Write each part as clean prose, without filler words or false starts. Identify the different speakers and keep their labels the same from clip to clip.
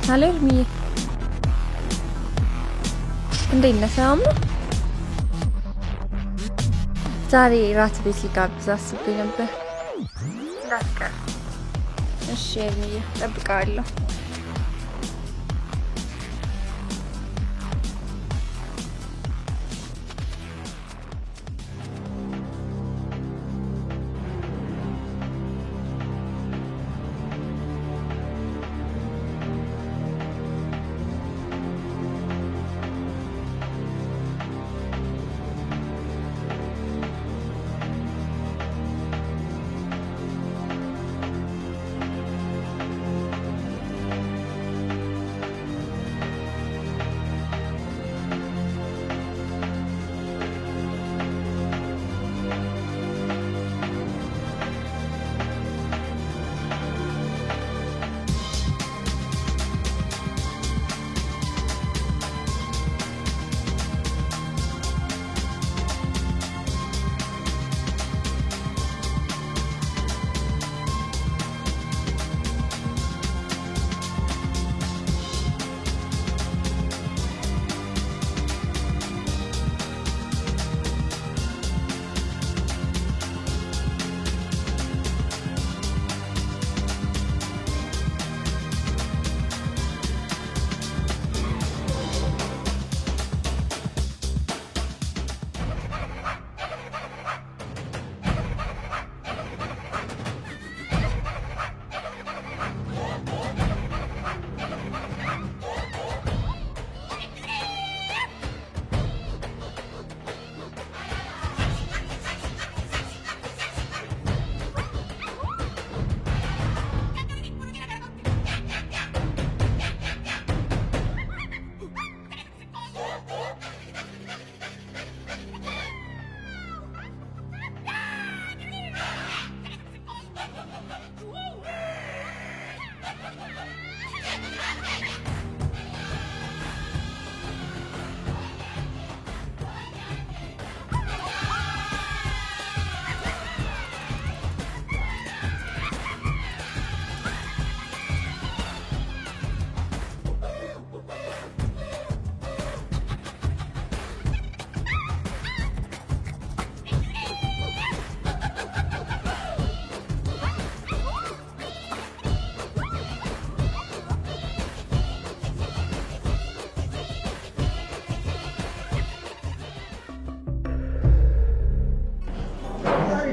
Speaker 1: هلا رمية እንዴት ነህ ሰላም ነው ዛሬ ራት ቤት ልጋብዝ አስቤ ነበር እንዳትቀር እሺ ረምዬ እጠብቅሃለሁ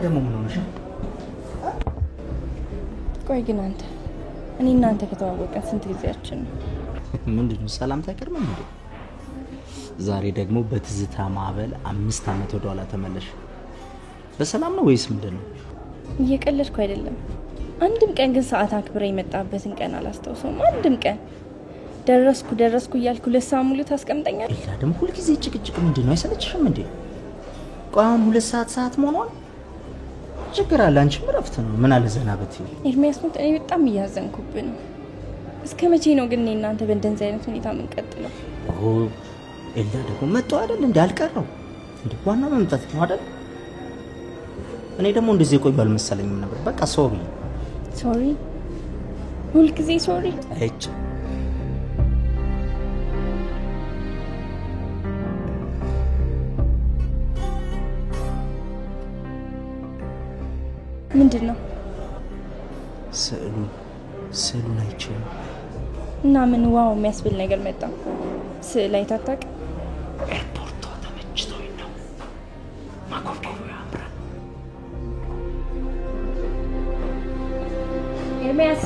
Speaker 2: ደሞ ምን ሆነሽ
Speaker 1: ቆይ ግን አንተ እኔ እናንተ ከተዋወቀን ስንት ጊዜያችን ነው
Speaker 2: ምንድነው ሰላም ታቀርም እንዴ ዛሬ ደግሞ በትዝታ ማዕበል 5 አመት ወደ ኋላ ተመለሽ በሰላም ነው ወይስ ምንድነው
Speaker 1: እየቀለድኩ አይደለም አንድም ቀን ግን ሰዓት አክብረ የመጣበትን ቀን አላስተውሰውም አንድም ቀን ደረስኩ እያልኩ ለሳሙሉ ታስቀምጠኛል
Speaker 2: ኢላ ደም ሁሉ ጊዜ ጭቅጭቅ ምንድነው አይሰለችሽም እንዴ ቋም 2 ሰዓት ሞኗል ችግር አለ አንቺ ምረፍት ነው ምን አለ ዘናበት
Speaker 1: ኤርሚያስ ነው እኔ በጣም እያዘንኩብህ ነው እስከመቼ ነው ግን እናንተ በእንደዚህ አይነት ሁኔታ ምን ቀጥለው
Speaker 2: ኤላ ደግሞ መጥቶ አይደል እንዴ አልቀረው እንዴ ዋና መምጣት ነው አይደል እኔ ደግሞ እንደዚህ ቆይባል መሰለኝ ነበር በቃ ሶሪ ሁሉ ጊዜ ሶሪ እጭ
Speaker 1: ምንድነው
Speaker 2: ስዕሉ ላይ ቼ
Speaker 1: እና ምን ዋው የሚያስብል ነገር መጣ ስዕል ላይ ታጣቅ
Speaker 2: ኤርፖርት ተመችቶኝ ነው ማኮፍኮፍ ያምራል
Speaker 1: ኤርሚያስ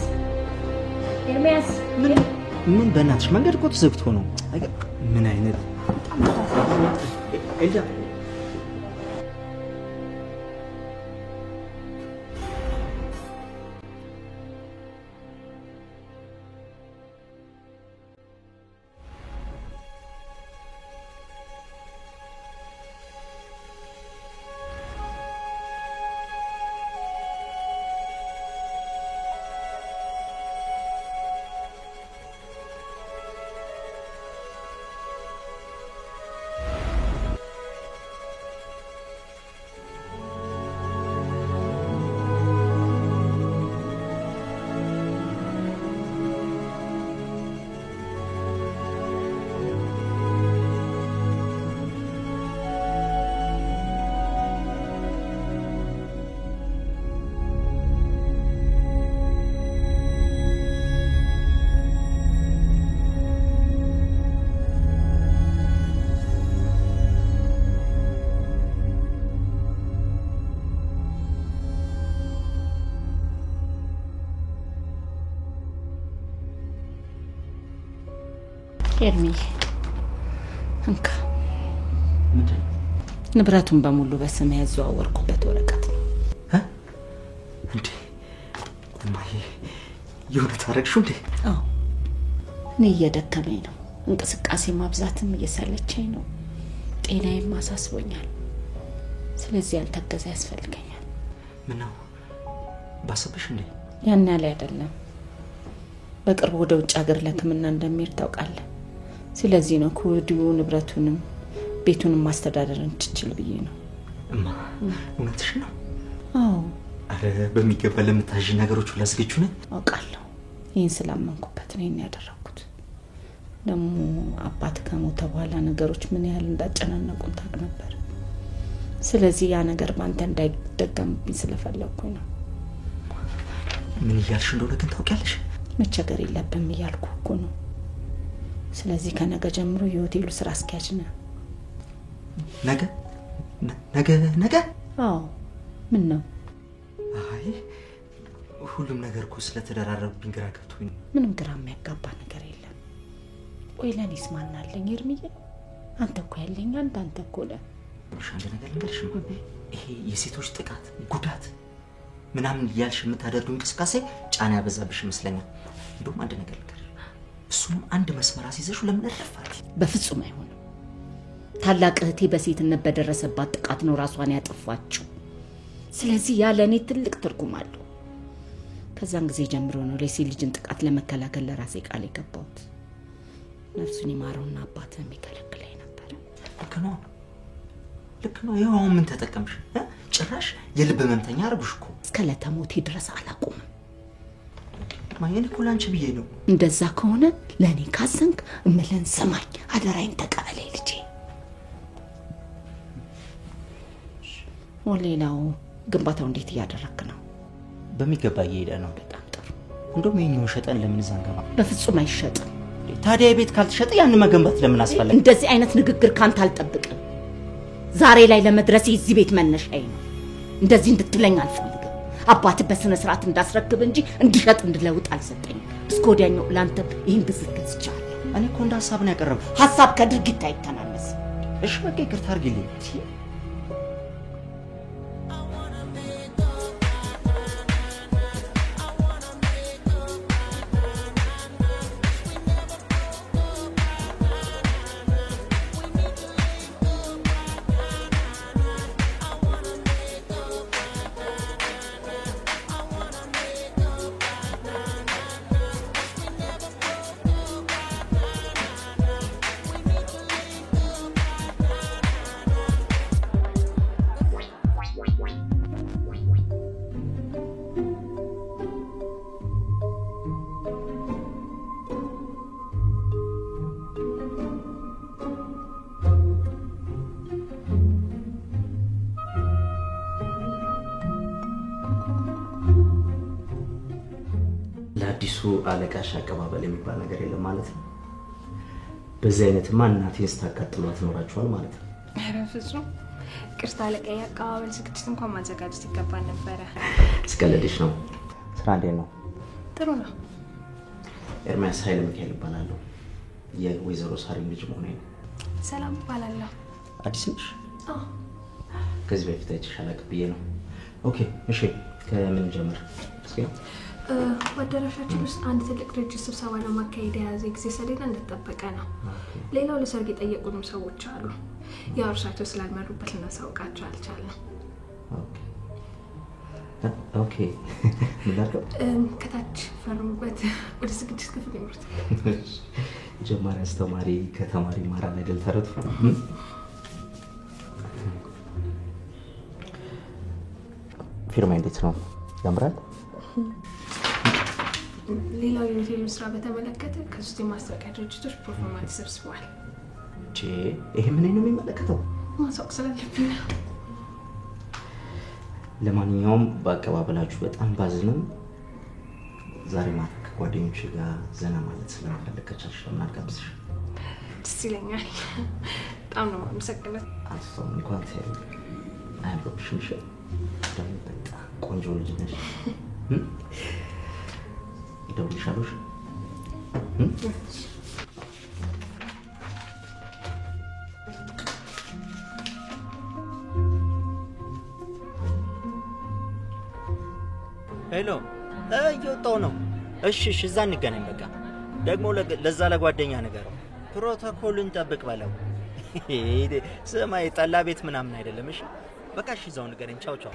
Speaker 2: ምን በእናትሽ መንገድ እኮ ተዘግቶ ነው ምን አይነት ኤልዳ
Speaker 3: ኤርሚ እንካ
Speaker 2: ምንድን
Speaker 3: ንብረቱን በሙሉ በስሜ ያዘዋወርኩበት ወረቀት ነው።
Speaker 2: እንዴ እማዬ የሆነ ታረግሽው እንዴ?
Speaker 3: አዎ እኔ እየደከመኝ ነው። እንቅስቃሴ ማብዛትም እየሰለቸኝ ነው። ጤናዬም አሳስቦኛል። ስለዚህ ያልተገዛ ያስፈልገኛል።
Speaker 2: ምን ነው ባሰብሽ እንዴ?
Speaker 3: ያን ያለ አይደለም። በቅርቡ ወደ ውጭ ሀገር ለሕክምና እንደሚሄድ ታውቃለህ። ስለዚህ ነው ከወዲሁ ንብረቱንም ቤቱንም ማስተዳደር እንድችል ብዬ ነው።
Speaker 2: እማ እውነትሽ ነው?
Speaker 3: አዎ
Speaker 2: አረ በሚገባ ለምታዥ ነገሮች ሁሉ አስገጁ ነኝ።
Speaker 3: አውቃለሁ። ይህን ስላመንኩበት ነው ያደረኩት። ደግሞ አባት ከሞተ በኋላ ነገሮች ምን ያህል እንዳጨናነቁን ታውቅ ነበር። ስለዚህ ያ ነገር ባንተ እንዳይደገምብኝ ስለፈለኩኝ ነው።
Speaker 2: ምን እያልሽ እንደሆነ ግን ታውቂያለሽ?
Speaker 3: መቸገር የለብም እያልኩ እኮ ነው። ስለዚህ ከነገ ጀምሮ የሆቴሉ ስራ አስኪያጅ ነህ። ነገ? አዎ ምን ነው?
Speaker 2: አይ ሁሉም ነገር እኮ ስለተደራረብኝ ግራ ገብቶኝ።
Speaker 3: ምንም ግራ የሚያጋባ ነገር የለም። ቆይ ለኔስ ማን አለኝ ኤርሚዬ? አንተ እኮ ያለኝ አንተ እኮ ነህ።
Speaker 2: አንድ ነገር ልንገርሽ፣ ይሄ የሴቶች ጥቃት ጉዳት ምናምን እያልሽ የምታደርጊው እንቅስቃሴ ጫና ያበዛብሽ ይመስለኛል። እንደውም አንድ ነገር ልንገርሽ፣ እሱም አንድ መስመር አስይዘሽ ለምን ረፋት?
Speaker 3: በፍጹም አይሆንም። ታላቅ እህቴ በሴትነት በደረሰባት ጥቃት ነው ራሷን ያጠፋችው። ስለዚህ ያ ለኔ ትልቅ ትርጉም አለው። ከዛን ጊዜ ጀምሮ ነው ለሴት ልጅን ጥቃት ለመከላከል ለራሴ ቃል የገባሁት። ነፍሱን ይማረውና አባትህም ይከለክለኝ ነበር።
Speaker 2: ልክ ነው። ይኸው አሁን ምን ተጠቀምሽ? ጭራሽ የልብ ህመምተኛ አረብሽ እኮ።
Speaker 3: እስከ ለተሞቴ ድረስ አላቆምም።
Speaker 2: ማየን እኮ ላንቺ ብዬ ነው።
Speaker 3: እንደዛ ከሆነ ለኔ ካሰንክ እምለን ሰማኝ፣ አደራይን ተቀበለኝ ልጄ። ወሌላው ግንባታው እንዴት እያደረክ ነው?
Speaker 2: በሚገባ እየሄደ ነው።
Speaker 3: በጣም ጥሩ።
Speaker 2: እንደውም ይሄኛው ሸጠን ለምን ዛንገባ?
Speaker 3: በፍጹም አይሸጥም።
Speaker 2: ታዲያ የቤት ካልተሸጠ ያን መገንባት ለምን አስፈለገ?
Speaker 3: እንደዚህ አይነት ንግግር ካንተ አልጠብቅም። ዛሬ ላይ ለመድረስ እዚህ ቤት መነሻዬ ነው። እንደዚህ እንድትለኝ አልፈልግም። አባት በስነ ስርዓት እንዳስረክብ እንጂ እንድሸጥ እንድለውጥ አልሰጠኝም። እስከ ወዲያኛው ላንተ ይሄን ግዝግዝ ይቻላል።
Speaker 2: እኔ እኮ እንደ ሐሳብ ነው ያቀረብኩት።
Speaker 3: ሐሳብ ከድርጊት አይተናነስም።
Speaker 2: እሺ በቃ ይቅርታ አድርጊልኝ። ለአዲሱ አለቃሽ አቀባበል የሚባል ነገር የለም ማለት ነው። በዚህ አይነት እናቴን ስታቃጥሏት ኖራችኋል ማለት ነው።
Speaker 1: ኧረ ፍጹም ቅርታ አለቃዬ አቀባበል ዝግጅት እንኳን ማዘጋጀት ይገባል ነበር።
Speaker 2: ስቀልድሽ ነው። ስራ እንዴት ነው?
Speaker 1: ጥሩ ነው።
Speaker 2: ኤርሚያስ ኃይለ ሚካኤል እባላለሁ። የወይዘሮ ሳሪም ልጅ መሆኔ ነው።
Speaker 1: ሰላም እባላለሁ።
Speaker 2: አዲስ ነሽ?
Speaker 1: አዎ።
Speaker 2: ከዚህ በፊት አይቼሽ አላውቅም ብዬ ነው። ኦኬ እሺ፣ ከምን ጀምር? እስኪ
Speaker 1: በአዳራሻችን ውስጥ አንድ ትልቅ ድርጅት ስብሰባ ለማካሄድ የያዘ ጊዜ ሰሌዳ እንደተጠበቀ ነው። ሌላው ለሰርግ የጠየቁንም ሰዎች አሉ። ያው እርሳቸው ስላልመሩበት ልናሳውቃቸው አልቻልንም።
Speaker 2: ኦኬ ምን ላድርገው?
Speaker 1: ከታች ፈርሙበት፣ ወደ ዝግጅት ክፍል ይምሩት።
Speaker 2: ጀማሪ አስተማሪ ከተማሪ ማራን አይደል ተረቱ? ፊርማ እንዴት ነው? ያምራል?
Speaker 1: ሌላው የሆቴል ስራ በተመለከተ ከሶስት የማስታወቂያ ድርጅቶች ፐርፎርማንስ ሰብስበዋል።
Speaker 2: ይሄ ምን ነው የሚመለከተው?
Speaker 1: ማሳወቅ ስላለብኝ ነው።
Speaker 2: ለማንኛውም በአቀባበላችሁ በጣም ባዝንም ዛሬ ማታ ከጓደኞቼ ጋር ዘና ማለት ስለምፈልግ ከቻልሽ ለምን አልጋብዝሽ?
Speaker 1: ደስ ይለኛል። በጣም ነው የማመሰግነው።
Speaker 2: አስተው እንኳን ታዩ አይብሮሽም ሸ ደግሞ በጣም ቆንጆ ልጅ ነሽ። ደውልሻለሽ? ሄሎ እየወጣሁ ነው። እሺ እዛ እንገናኝ በቃ። ደግሞ ለዛ ለጓደኛ ነገር ፕሮቶኮልን ጠብቅ በለው። ስማይ ጠላ ቤት ምናምን አይደለም። እሺ በቃ እሺ እዛው እንገናኝ። ቻው ቻው።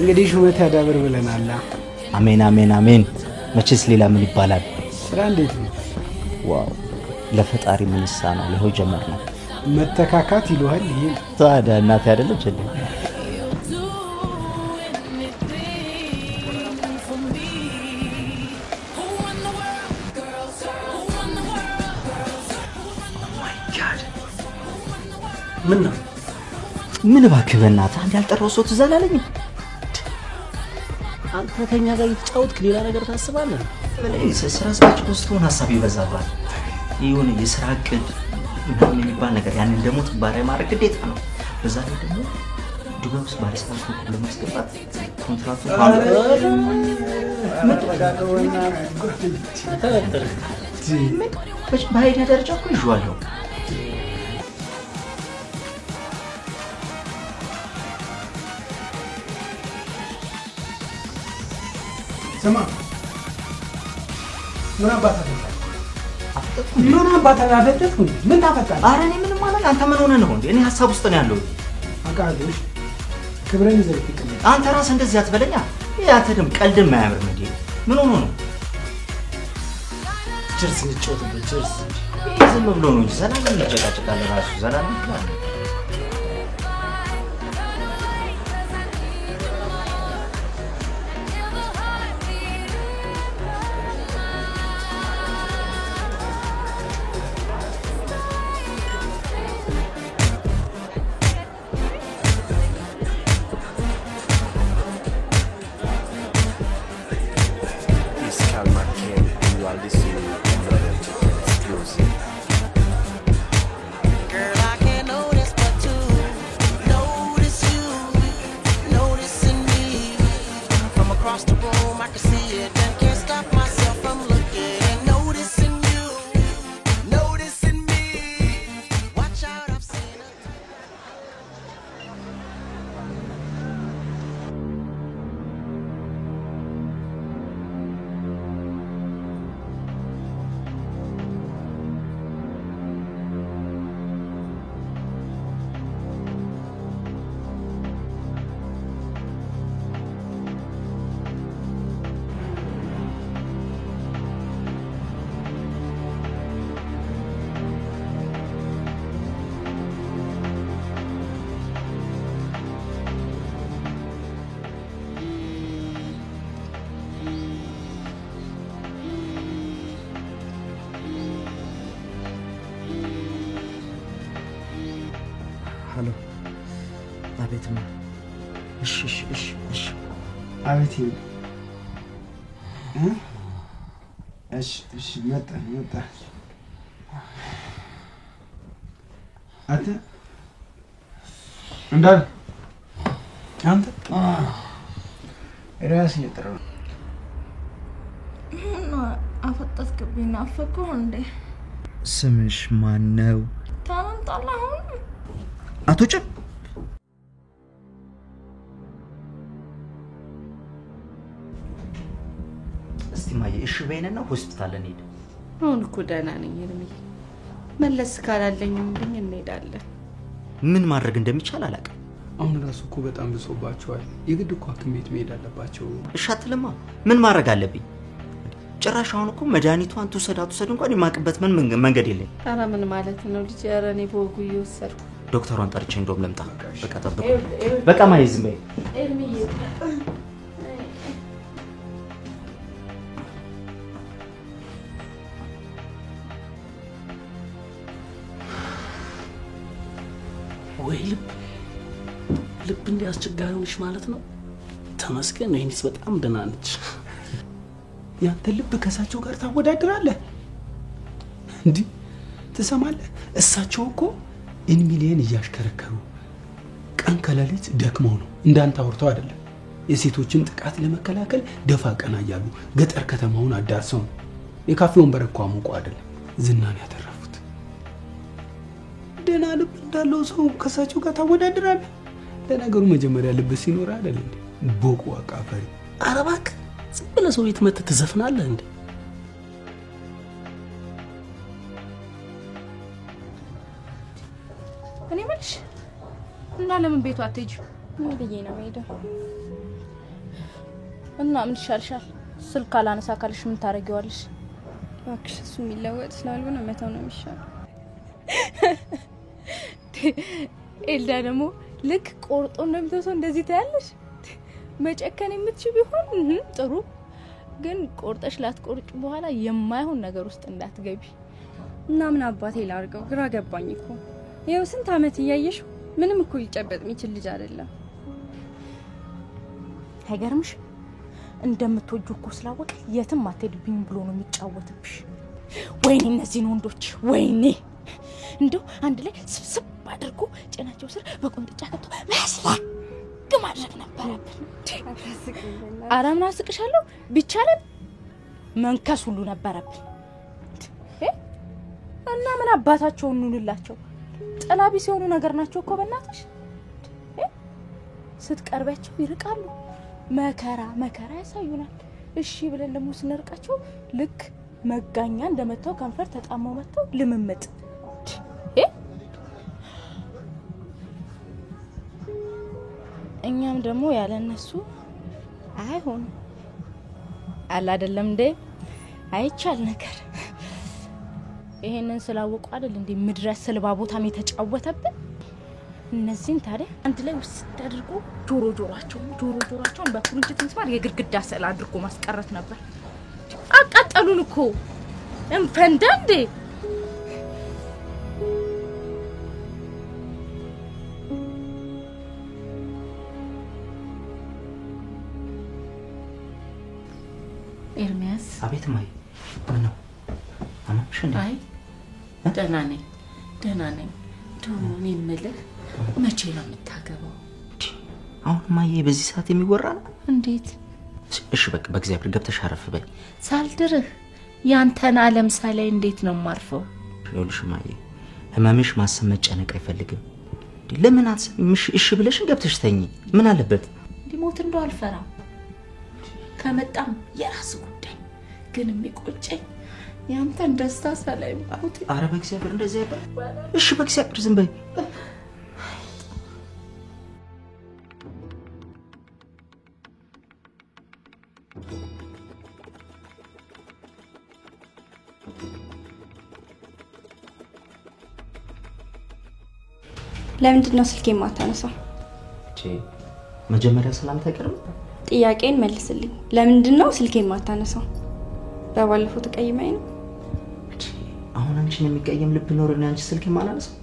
Speaker 4: እንግዲህ ሹመት ያዳብር ብለናል።
Speaker 2: አሜን አሜን አሜን። መቼስ ሌላ ምን ይባላል?
Speaker 4: ስራ እንዴት ነው?
Speaker 2: ዋው ለፈጣሪ ምን ይሳናል? ይኸው ጀመር ነው
Speaker 4: መተካካት ይሏል። ይሄ
Speaker 2: ታዲያ እናት አይደለች እንዴ? ምን እባክህ በእናትህ አንድ ያልጠራው ሰው ትዘላለኝ።
Speaker 5: አንተ ከኛ ጋር እየተጫወትክ ሌላ ነገር ታስባለህ?
Speaker 2: ስራ ስራችን ውስጥ ሆነ ሀሳብ ይበዛባል። ይሁን የስራ እቅድ ምናምን የሚባል ነገር ያንን ደግሞ ተግባራዊ ማድረግ ግዴታ ነው። በዛ ላይ ደግሞ ዱባይ ውስጥ ባለስልጣን ኮንትራት ለማስገባት ኮንትራክቱ በሀይል ደረጃ እኮ ይዤዋለሁ።
Speaker 4: ስማ ምን አባታ አፈጠጥኩ? ምን ታፈጣለህ?
Speaker 2: ኧረ እኔ ምንም ማለት አንተ ምን ሆነህ ነው እንዴ? እኔ ሀሳብ ውስጥ ነው ያለሁት።
Speaker 4: አቃልሽ ክብረን ይዘልክ ይቀመጥ።
Speaker 2: አንተ ራስህ እንደዚህ አትበለኛ። ያተደም ቀልድም ማያምር እንዴ? ምን ሆኖ ነው?
Speaker 4: ችርስ ልትጮት ችርስ
Speaker 2: ዝም ብሎ ነው እንጂ ዘላለም ይጨቃጨቃል ራሱ ዘላለም ይላል።
Speaker 4: ሄሎ
Speaker 2: አቤት ነው። እሺ
Speaker 4: አቤት እሺ መጣ አንተ እንዳል አንተ ራስ እየጠራው
Speaker 1: አፈጠጥክብኝ። ናፈኩህ እንዴ?
Speaker 2: ስምሽ ማን ነው?
Speaker 1: ታንጣላሁ
Speaker 2: አቶ ጭብ እስቲ ማየ እሺ በይነና ሆስፒታል እንሂድ።
Speaker 3: አሁን እኮ ደህና ነኝ እርምዬ። መለስ ካላለኝም ብኝ እንሄዳለን።
Speaker 2: ምን ማድረግ እንደሚቻል አላውቅም።
Speaker 4: አሁን ራሱ እኮ በጣም ብሶባቸዋል። የግድ እኮ ሐኪም ቤት መሄድ አለባቸው።
Speaker 2: እሺ አትልማ። ምን ማድረግ አለብኝ? ጭራሽ አሁን እኮ መድኃኒቷን ትውሰድ እንኳን የማቅበት ምን መንገድ የለም።
Speaker 3: ኧረ ምን ማለት ነው ልጅ? ኧረ እኔ በወጉ እየወሰድኩ
Speaker 2: ዶክተሯን ጠርቼ እንደውም ልምጣ። በቃ ጠብቅ። በቃ ማይዝ በይ
Speaker 3: ኤርሚዬ
Speaker 5: ወይ ልብ እንዲያስቸጋሪ ሆነሽ ማለት ነው። ተመስገን ወይንስ በጣም ደህና ነች።
Speaker 4: ያንተ ልብ ከሳቸው ጋር ታወዳድራለህ እንዴ? ትሰማለህ? እሳቸው እኮ ኢንሚሊየን እያሽከረከሩ ቀን ከሌሊት ደክመው ነው እንዳንተ አውርተው አይደለም። የሴቶችን ጥቃት ለመከላከል ደፋ ቀና እያሉ ገጠር ከተማውን አዳርሰው ነው። የካፌውን በረኳ ሙቆ አይደለም ዝናን ያተረፉት። ደህና ልብ እንዳለው ሰው ከሳቸው ጋር ታወዳድራለህ? ለነገሩ መጀመሪያ ልብ ሲኖር አይደል እንዴ ቦቁ አቃፈሪ።
Speaker 5: ኧረ እባክህ ዝም ብለህ ሰው ቤት መጥተህ ትዘፍናለህ እንዴ?
Speaker 1: እኔ መልሽ እና ለምን ቤቱ አትሄጂም?
Speaker 6: ምን ብዬ ነው የምሄደው?
Speaker 1: እና ምን ይሻልሻል? ስልክ አላነሳ ካልሽ ምን ታረጊዋለሽ?
Speaker 6: እባክሽ እሱ የሚለወጥ ስላልሆነ መተው ነው የሚሻለው።
Speaker 1: ኤልዳ ደግሞ ልክ ቆርጦ እንደምትወሰው እንደዚህ ታያለሽ። መጨከን የምትችል ቢሆን ጥሩ፣ ግን ቆርጠሽ ላትቆርጭ በኋላ የማይሆን ነገር ውስጥ እንዳትገቢ።
Speaker 6: እና ምን አባቴ ላርገው? ግራ ገባኝ እኮ። ይኸው ስንት አመት እያየሽ ምንም እኮ ሊጨበጥ የሚችል ልጅ አይደለም።
Speaker 1: አይገርምሽ? እንደምትወጁ እኮ ስላወቀ የትም አትሄድብኝ ብሎ ነው የሚጫወትብሽ። ወይኔ እነዚህን ወንዶች ወይኔ! እንደው አንድ ላይ ስብስብ አድርጎ ጭናቸው ስር በቁንጥጫ ከቶ መስለክ ማድረግ ነበረብን። ኧረ ምን አስቅሻለሁ? ቢቻለን መንከስ ሁሉ ነበረብን። እና ምን አባታቸው እንውልላቸው? ጥላቢ ሲሆኑ ነገር ናቸው እኮ በእናትሽ። ስትቀርባቸው ይርቃሉ፣ መከራ ያሳዩናል። እሺ ብለን ደግሞ ስንርቃቸው ልክ መጋኛ እንደመታው ከንፈር ተጣመው መተው ልምምጥ። እኛም ደግሞ ያለ እነሱ አይሆን አላ አይደለም እንዴ? አይቻል ነገር ይሄንን ስላወቁ አይደል እንዴ ምድረ ስልባ ቦታም የተጫወተብን። እነዚህን ታዲያ አንድ ላይ ውስጥ አድርጎ ጆሮአቸውን በኩርንችት ምስማር የግድግዳ ስዕል አድርጎ ማስቀረት ነበር። አቃጠሉን እኮ እንፈንዳ እንዴ!
Speaker 3: ኤርሚያስ
Speaker 2: አቤት ማይ ምን ነው? አማሽ እንዴ?
Speaker 3: አይ ደህና ነኝ። ዶኔ የምልህ መቼ ነው የምታገባው?
Speaker 2: አሁን ማዬ በዚህ ሰዓት የሚወራ ነው?
Speaker 3: እንዴት?
Speaker 2: እሺ በቃ በእግዚአብሔር ገብተሽ አረፍ በይ።
Speaker 3: ሳልድርህ ያንተን ዓለም ሳላይ እንዴት ነው ማርፈው?
Speaker 2: ይኸውልሽ ማዬ ህመምሽ ማሰብ መጨነቅ አይፈልግም። ለምን አትሰሚም? እሺ ብለሽ ገብተሽ ተኚ። ምን አለበት?
Speaker 3: ሊሞት እንደው አልፈራም። ከመጣም የራስ ጉዳይ፣ ግን የሚቆጨኝ ያንተን ደስታ ሳላይ ሞት።
Speaker 2: ኧረ በእግዚአብሔር እንደዚህ አይባል። እሺ በእግዚአብሔር ዝም በይ።
Speaker 6: ለምንድን ነው ስልኬን ማታነሳው?
Speaker 2: መጀመሪያ ሰላምታ አይቀርም?
Speaker 6: ጥያቄን መልስልኝ። ለምንድን ነው ስልኬን ማታነሳው? በባለፈው ተቀይመኝ ነው።
Speaker 2: አሁን አንቺን የሚቀየም ልብ ኖርና አንቺ ስልክ ማናነሳው?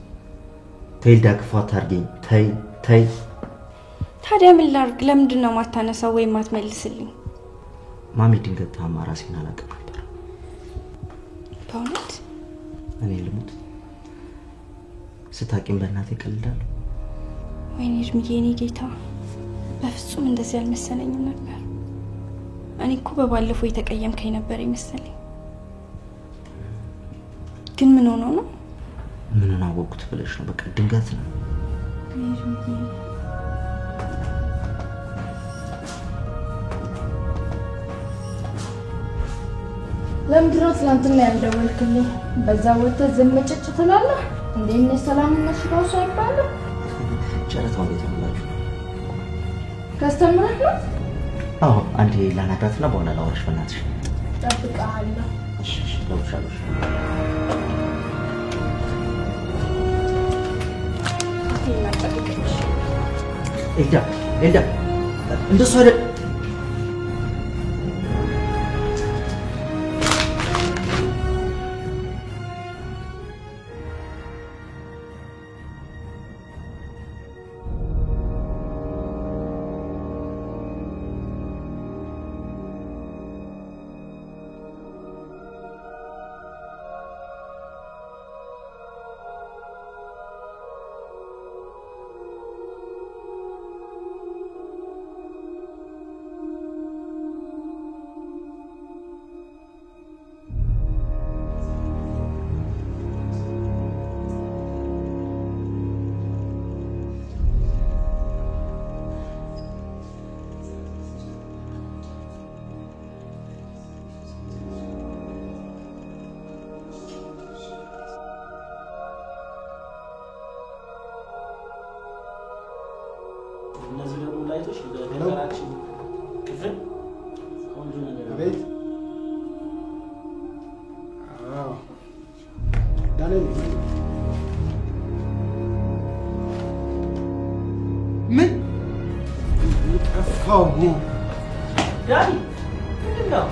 Speaker 2: ተይልዳ ክፉ አታርገኝ። ተይ።
Speaker 6: ታዲያ ምን ላድርግ? ለምንድን ነው ማታነሳው ወይም ማትመልስልኝ?
Speaker 2: ማሚ ድንገት ታማ ራሴን አላውቅም ነበር።
Speaker 6: በእውነት
Speaker 2: እኔ ልሙት ስታቂም በእናቴ ቀልዳለሁ።
Speaker 6: ወይኔ እድሜዬ፣ የኔ ጌታ በፍጹም እንደዚህ አልመሰለኝም ነበር። እኔ እኮ በባለፈው የተቀየምከኝ ነበር ይመስለኝ። ግን ምን ሆኖ ነው?
Speaker 2: ምንን አወቅኩት ብለሽ ነው? በቃ ድንገት ነው።
Speaker 1: ለምንድን ነው ትናንትና ያልደወልክልኝ? በዛ ወጥተህ ዝም ጭጭ ትላለህ? እንዴት ነህ? ሰላም ነሽ? ራሱ አይባልም።
Speaker 2: ጨረታው እንዴት ነው?
Speaker 1: ከስተምረህ ነው?
Speaker 2: አዎ አንዴ ላናግራትና በኋላ ላወራሽ በእናትሽ።
Speaker 1: ጠብቀሃለሁ።
Speaker 2: እሺ ገብሻለሁ። ኤልዳ እንደሱ አይደል
Speaker 5: እነዚህ ደግሞ ላይቶች ለገራችን ክፍል ቆንጆ ነገር
Speaker 4: አቤት አዎ ዳንኤል ምን ጠፋው
Speaker 2: ዳኒ ምንድን ነው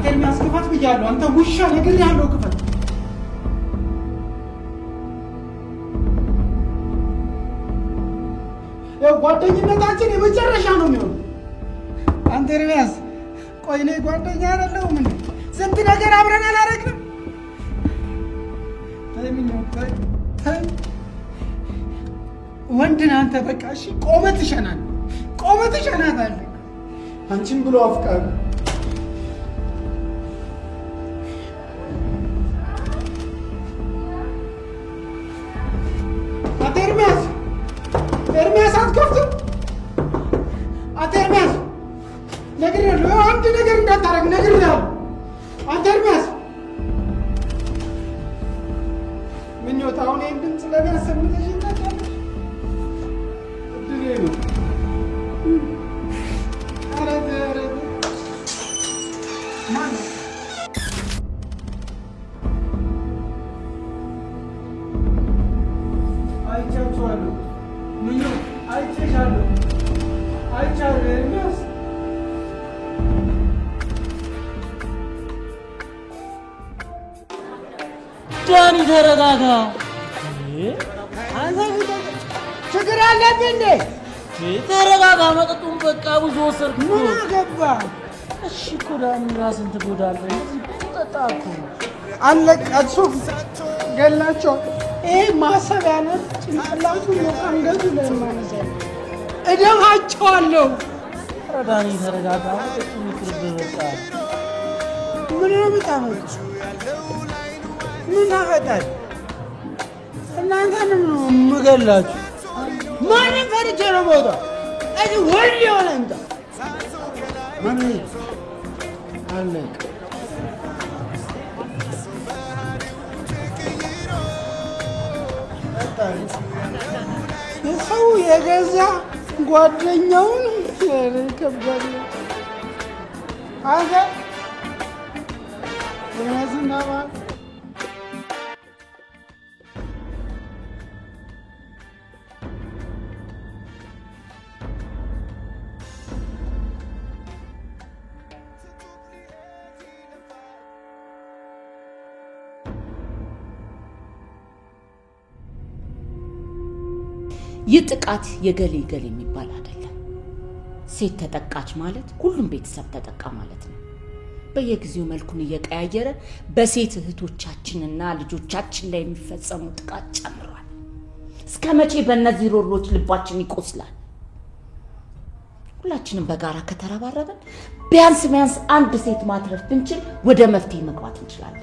Speaker 4: ኤርሚያስ ክፈት ብያለሁ። አንተ ውሻ ነግሬሃለሁ፣ ክፈት። ጓደኝነታችን የመጨረሻ ነው የሚሆነው። አንተ ኤርሚያስ ቆይ እኔ ጓደኛ አይደለሁም እንዴ? ስንት ነገር አብረን አላረግንም? ወንድ ነህ አንተ። በቃ እሺ፣ ቆመህ ትሸናለህ። አንቺን ብሎ አፍቃሪ ኤርሚያስ አትከፍትም? አንተ ኤርሚያስ ነግሬሃለሁ፣ አንድ ነገር እንዳታረግ ነግሬሃለሁ። አንተ ኤርሚያስ ምኞት አሁን ይህን ድምፅ ለኔ አሰምተሽ ታውቂያለሽ? እድሌ ነው። ኧረ ማነው? አይቻችኋለሁ። ምኞት አይቼሻለሁ። ኤርሚያስ
Speaker 5: ዳኒ ተረጋጋ።
Speaker 4: አንተ ችግር አለብህ እንዴ?
Speaker 5: ተረጋጋ። መጠጡን በቃ ብዙ ወሰድክ።
Speaker 4: ምን አገባህ?
Speaker 5: እሺ እኮ ዳኒ ራስን ትጎዳለህ። እዚህ ብዙ ጠጣ እኮ
Speaker 4: አለቃቸው ገላቸው። ይሄ ማሰቢያ ነው። ጭንቅላቱ አንገቱ ላይ ማለት ነው። እደማቸዋለሁ።
Speaker 5: ኧረ ዳኒ ተረጋጋ። መጠጡን ይቅርብህ በቃ።
Speaker 4: ምን ነው የምታመጡት? ምን ታፈጣል? እናንተንም ነው የምገላችሁ። ማንም ፈርቼ ነው የምወጣው። እዚህ ወንድ የሆነ እንታ ማን አለቅ የሰው የገዛ ጓደኛውን ከባድ ነው። አንተ እነዚህና ማለት
Speaker 3: ይጥቃት የገሌ ገሌ የሚባል አይደለም። ሴት ተጠቃች ማለት ሁሉም ቤተሰብ ተጠቃ ማለት ነው። በየጊዜው መልኩን እየቀያየረ በሴት እህቶቻችንና ልጆቻችን ላይ የሚፈጸሙ ጥቃት ጨምሯል። እስከመቼ በእነዚህ ሮሮች ልባችን ይቆስላል? ሁላችንም በጋራ ከተረባረብን ቢያንስ አንድ ሴት ማትረፍ ብንችል ወደ መፍትሄ መግባት እንችላለን።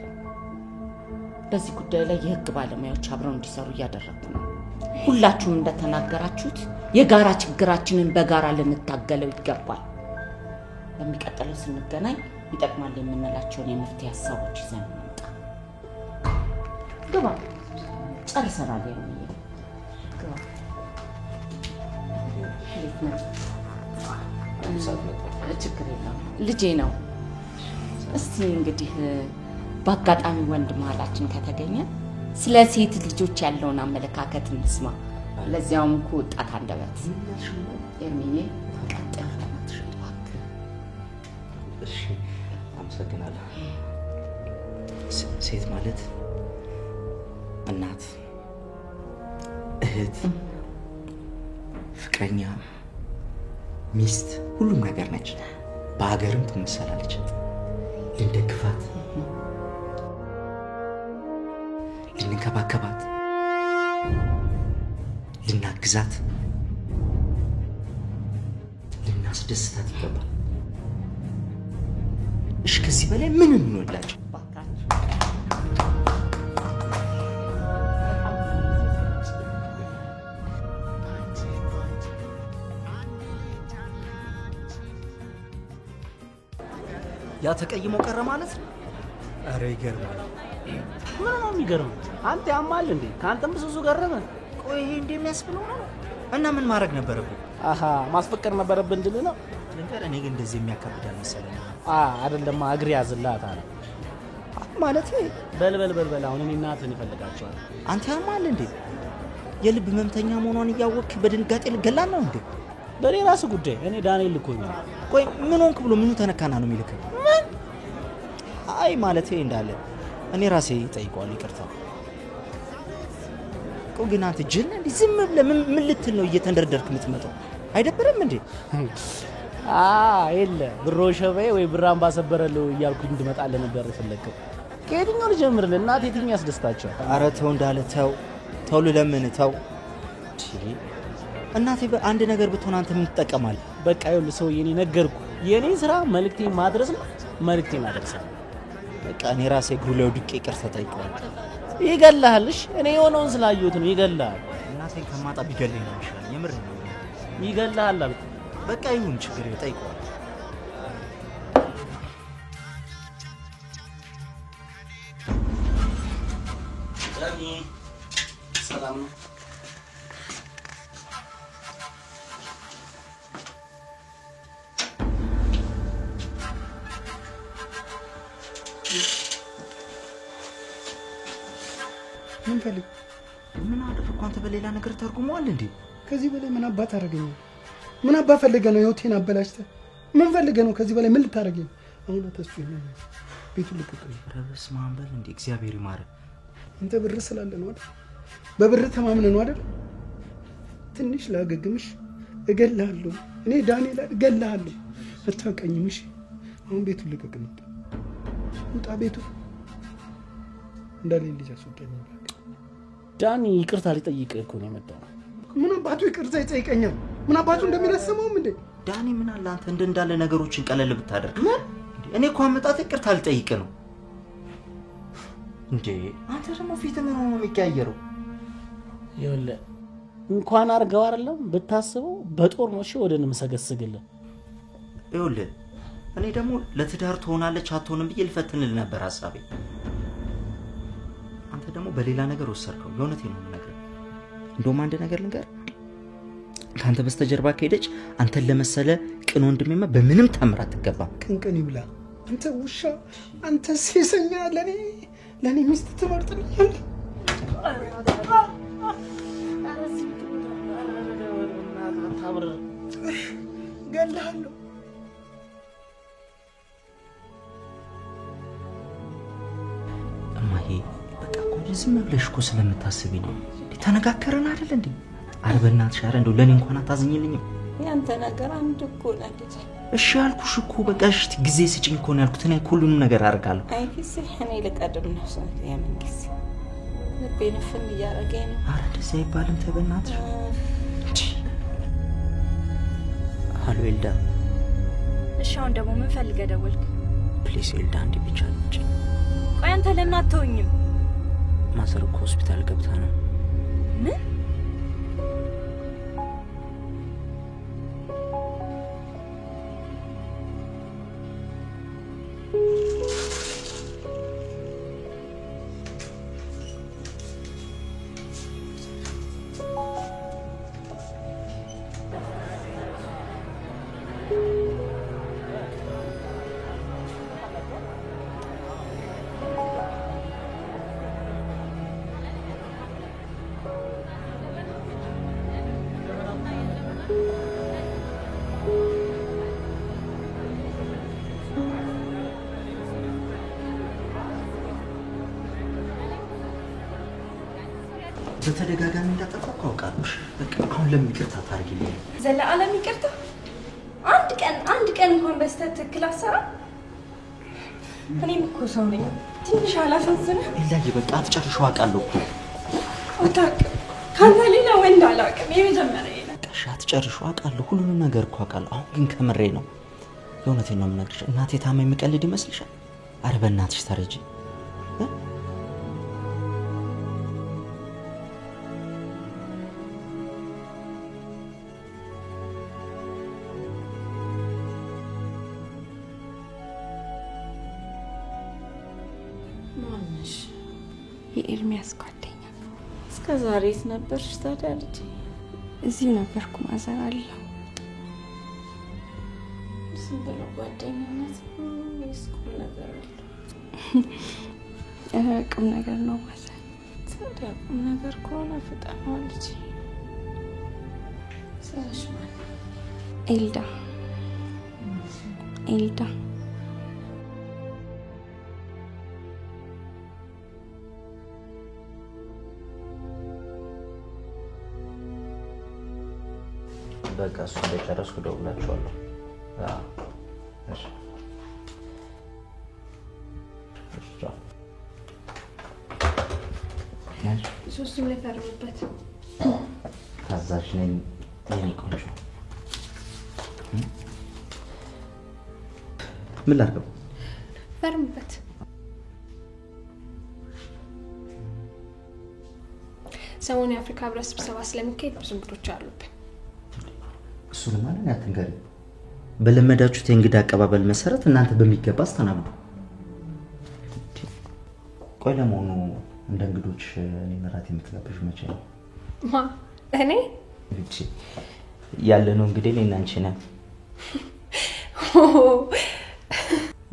Speaker 3: በዚህ ጉዳይ ላይ የህግ ባለሙያዎች አብረው እንዲሰሩ እያደረጉ ነው። ሁላችሁም እንደተናገራችሁት የጋራ ችግራችንን በጋራ ልንታገለው ይገባል። በሚቀጥለው ስንገናኝ ይጠቅማል የምንላቸውን የመፍትሄ ሀሳቦች ይዘን እንምጣ። ግባ። ጨርሰናል። ግባ። ችግር የለም ልጄ ነው። እስቲ እንግዲህ በአጋጣሚ ወንድ መሀላችን ከተገኘ ስለ ሴት ልጆች ያለውን አመለካከት እንስማ። ለዚያውም እኮ ወጣት አንደበት ኤርሚዬ ቀጥል።
Speaker 2: እሺ አመሰግናለሁ። ሴት ማለት እናት፣ እህት፣ ፍቅረኛ፣ ሚስት ሁሉም ነገር ነች። በሀገርም ትመሰላለች። ልንደግፋት፣ ልንከባከባት፣ ልናግዛት፣ ልናስደስታት ይገባል። እሺ ከዚህ በላይ ምን እንወላቸው? ያ ተቀይሞ ቀረ ማለት ነው። አረ ይገርማል።
Speaker 5: ምን ነው የሚገርመው? አንተ ያማል እንዴ? ካንተም ብዙ ገረመ።
Speaker 2: ቆይ ይሄ እንደሚያስብለው ነው እና ምን ማድረግ ነበረብኝ?
Speaker 5: አሃ ማስፈቀር ነበረብኝ እንድል ነው
Speaker 2: ነገር። እኔ ግን እንደዚህ የሚያከብዳል መሰለኝ።
Speaker 5: አይደለም እግር ያዝላት አለ ማለት። በል አሁን እኔ እናትህን ይፈልጋቸዋል።
Speaker 2: አንተ ያማል እንዴ? የልብ መምተኛ መሆኗን እያወቅህ በድንጋጤ ልገላት ነው እንዴ?
Speaker 5: በኔ ራስ ጉዳይ እኔ ዳንኤል ልኮኛል።
Speaker 2: ቆይ ምን ሆንክ ብሎ ምኑ ተነካና ነው የሚልከው? ምን? አይ ማለቴ እንዳለ እኔ ራሴ ጠይቀዋል። ይቅርታ። ቆይ ግን አንተ ጅል እንዴ? ዝም ብለህ ምን ልትል ነው እየተንደርደርክ የምትመጣው? አይደብርም እንዴ?
Speaker 5: የለ ብሮ ሸበይ ወይ ብራም ባሰበረለው እያልኩኝ እንድመጣልህ ነበር የፈለከው። ከየትኛው ልጀምርልህ? እናት የትኛው ያስደስታቸዋል?
Speaker 2: ኧረ ተው እንዳለ ተው ልለምን ተው። እናቴ በአንድ ነገር ብትሆን አንተ ምን ትጠቀማለህ?
Speaker 5: በቃ ይኸውልህ ሰውዬ እኔ ነገርኩ። የኔ ስራ መልእክቴን ማድረስ ነው። መልእክቴን አደርሳለሁ።
Speaker 2: በቃ እኔ ራሴ እግሩ ላይ ወድቄ ይቅርታ ጠይቀዋለሁ።
Speaker 5: ይገላልሽ። እኔ የሆነውን ስላየሁት ነው። ይገላል።
Speaker 2: እናቴን ከማጣ ቢገለኝ ነው ይሻላል። የምር ነው።
Speaker 5: ይገላል አልኩ።
Speaker 2: በቃ ይሁን ችግር ጠይቀዋለሁ።
Speaker 5: ሰላም ነው።
Speaker 4: ምን ፈልግ?
Speaker 2: ምን አደረኩ? አንተ በሌላ ነገር ተርጉመዋል እንዴ?
Speaker 4: ከዚህ በላይ ምን አባ ታረገኝ? ምን አባ ፈልገህ ነው ህይወቴን አበላሽተህ? ምን ፈልገህ ነው? ከዚህ በላይ ምን ልታረገኝ? አሁን ተስፋ የለም። ቤቱን ልቀቅልኝ።
Speaker 2: ረበስ ማንበል እንዴ? እግዚአብሔር ይማረ።
Speaker 4: አንተ ብር ስላለ ነው አይደል? በብር ተማምነህ ነው አይደል? ትንሽ ላገግምሽ እገልሃለሁ። እኔ ዳንኤል እገልሃለሁ። አታውቀኝም። እሺ አሁን ቤቱን ልቀቅልኝ። ውጣ ቤቱ እንዳለ ልጅ አስወጣኝ።
Speaker 5: ዳኒ ይቅርታ ሊጠይቅህ እኮ ነው የመጣው።
Speaker 4: ምን አባቱ ይቅርታ ይጠይቀኛል? ምን አባቱ እንደሚነሰመውም እንዴ?
Speaker 2: ዳኒ ምን አለ አንተ እንዳለ ነገሮችን ቀለል ብታደርግ። ምን እኔ እኮ አመጣጥ ይቅርታ ልጠይቅ ነው እንዴ? አንተ ደግሞ ፊት ምን ሆኖ የሚቀያየረው?
Speaker 5: ይኸውልህ እንኳን አርገው አይደለም ብታስበው በጦር ነው። እሺ ወደን መሰገስግልህ።
Speaker 2: ይኸውልህ እኔ ደግሞ ለትዳር ትሆናለች አትሆንም ብዬ ልፈትንልህ ነበር ሐሳቤ። አንተ ደግሞ በሌላ ነገር ወሰርከው። የእውነቴን ነው የምነግርህ። እንደውም አንድ ነገር ልንገር፣ ካንተ በስተጀርባ ከሄደች አንተን ለመሰለ ቅን ወንድሜማ በምንም ታምር አትገባም።
Speaker 4: ቅንቅን ይብላ። አንተ ውሻ፣ አንተ ሴሰኛ፣ ለኔ ሚስት ትመርጥልኛለህ? ገለሃለሁ።
Speaker 2: እማዬ በቃ እኮ ዝም ብለሽ እኮ ስለምታስቢ ነው። ተነጋከረን አይደል እንዴ? አርበናት ሻረ እንደው ለኔ እንኳን አታዝኝልኝም?
Speaker 3: ያንተ ነገር አንድ እኮ ነች።
Speaker 2: እሺ አልኩሽ እኮ በቃ እሺ ጊዜ ስጪኝ እኮ ነው ያልኩት። እኔ ሁሉንም ነገር አደርጋለሁ።
Speaker 3: አይ ጊዜ እኔ ልቀድም ነው ሰው ያምን ጊዜ ልቤን ፍን እያረገኝ ነው።
Speaker 2: ኧረ ደስ አይባልም ተበናትሽ። ሃሎ ኤልዳ።
Speaker 6: እሺ አሁን ደግሞ ምን ፈልገህ ደወልክ?
Speaker 2: ፕሊስ ኤልዳ አንዴ ብቻ ነች።
Speaker 6: ቆይ አንተ ለምን አትተውኝም?
Speaker 2: ማዘር እኮ ሆስፒታል ገብታ ነው።
Speaker 6: ምን?
Speaker 2: በተደጋጋሚ እንዳጠፋው አውቃለሁ። በቃ አሁን ለምን ይቅርታ ታርጊልኝ?
Speaker 6: ዘለዓለም ይቅርታ? አንድ ቀን እንኳን በስተት ክላስ ሰራ። እኔም እኮ ሰው ነኝ። ትንሽ አላሳዝንም?
Speaker 2: ኤልዳዬ በቃ አትጨርሺው አውቃለሁ እኮ።
Speaker 6: አታውቅም። ካንተ ሌላ ወንድ አላውቅም። የመጀመሪያ ነው።
Speaker 2: በቃ አትጨርሺው አውቃለሁ። ሁሉንም ነገር እኮ አውቃለሁ። አሁን ግን ከምሬ ነው። የእውነቴን ነው የምነግርሽ። እናቴ ታማ የሚቀልድ ይመስልሻል? ኧረ በእናትሽ ተረጂ።
Speaker 3: ማንሽ?
Speaker 6: የኤርሚያስ ጓደኛ።
Speaker 3: እስከ ዛሬ የት ነበርሽ ታዲያ ልጄ?
Speaker 6: እዚሁ ነበርኩ ማዘር አለሁ።
Speaker 3: ዝም ብሎ ጓደኝነት ወይስ ቁም ነገር አለ?
Speaker 6: ቁም ነገር ነው ማዘር።
Speaker 3: ታዲያ ቁም ነገር ከሆነ ፍጠነዋ ልጄ። ስራሽ ማን?
Speaker 6: ኤልዳ።
Speaker 2: በቃ እሱ እንደጨረስኩ ደውላችኋለሁ። እሺ
Speaker 1: ሶስቱም ላይ ፈርምበት።
Speaker 2: ታዛዥ ነኝ የኔ ቆንጆ። ምን ላድርገው?
Speaker 1: ፈርምበት። ሰሞኑን የአፍሪካ ህብረት ስብሰባ ስለሚካሄድ ብዙ እንግዶች አሉብን።
Speaker 2: እሱን ማለት አትንገሪ። በለመዳችሁት የእንግዳ አቀባበል መሰረት እናንተ በሚገባ አስተናግዱ። ቆይ ለመሆኑ እንደ እንግዶች እኔ መራት የምትጋብዥ መቼ ነው?
Speaker 1: እኔ
Speaker 2: እቺ ያለ ነው እንግዲህ እኔና አንቺ ነን።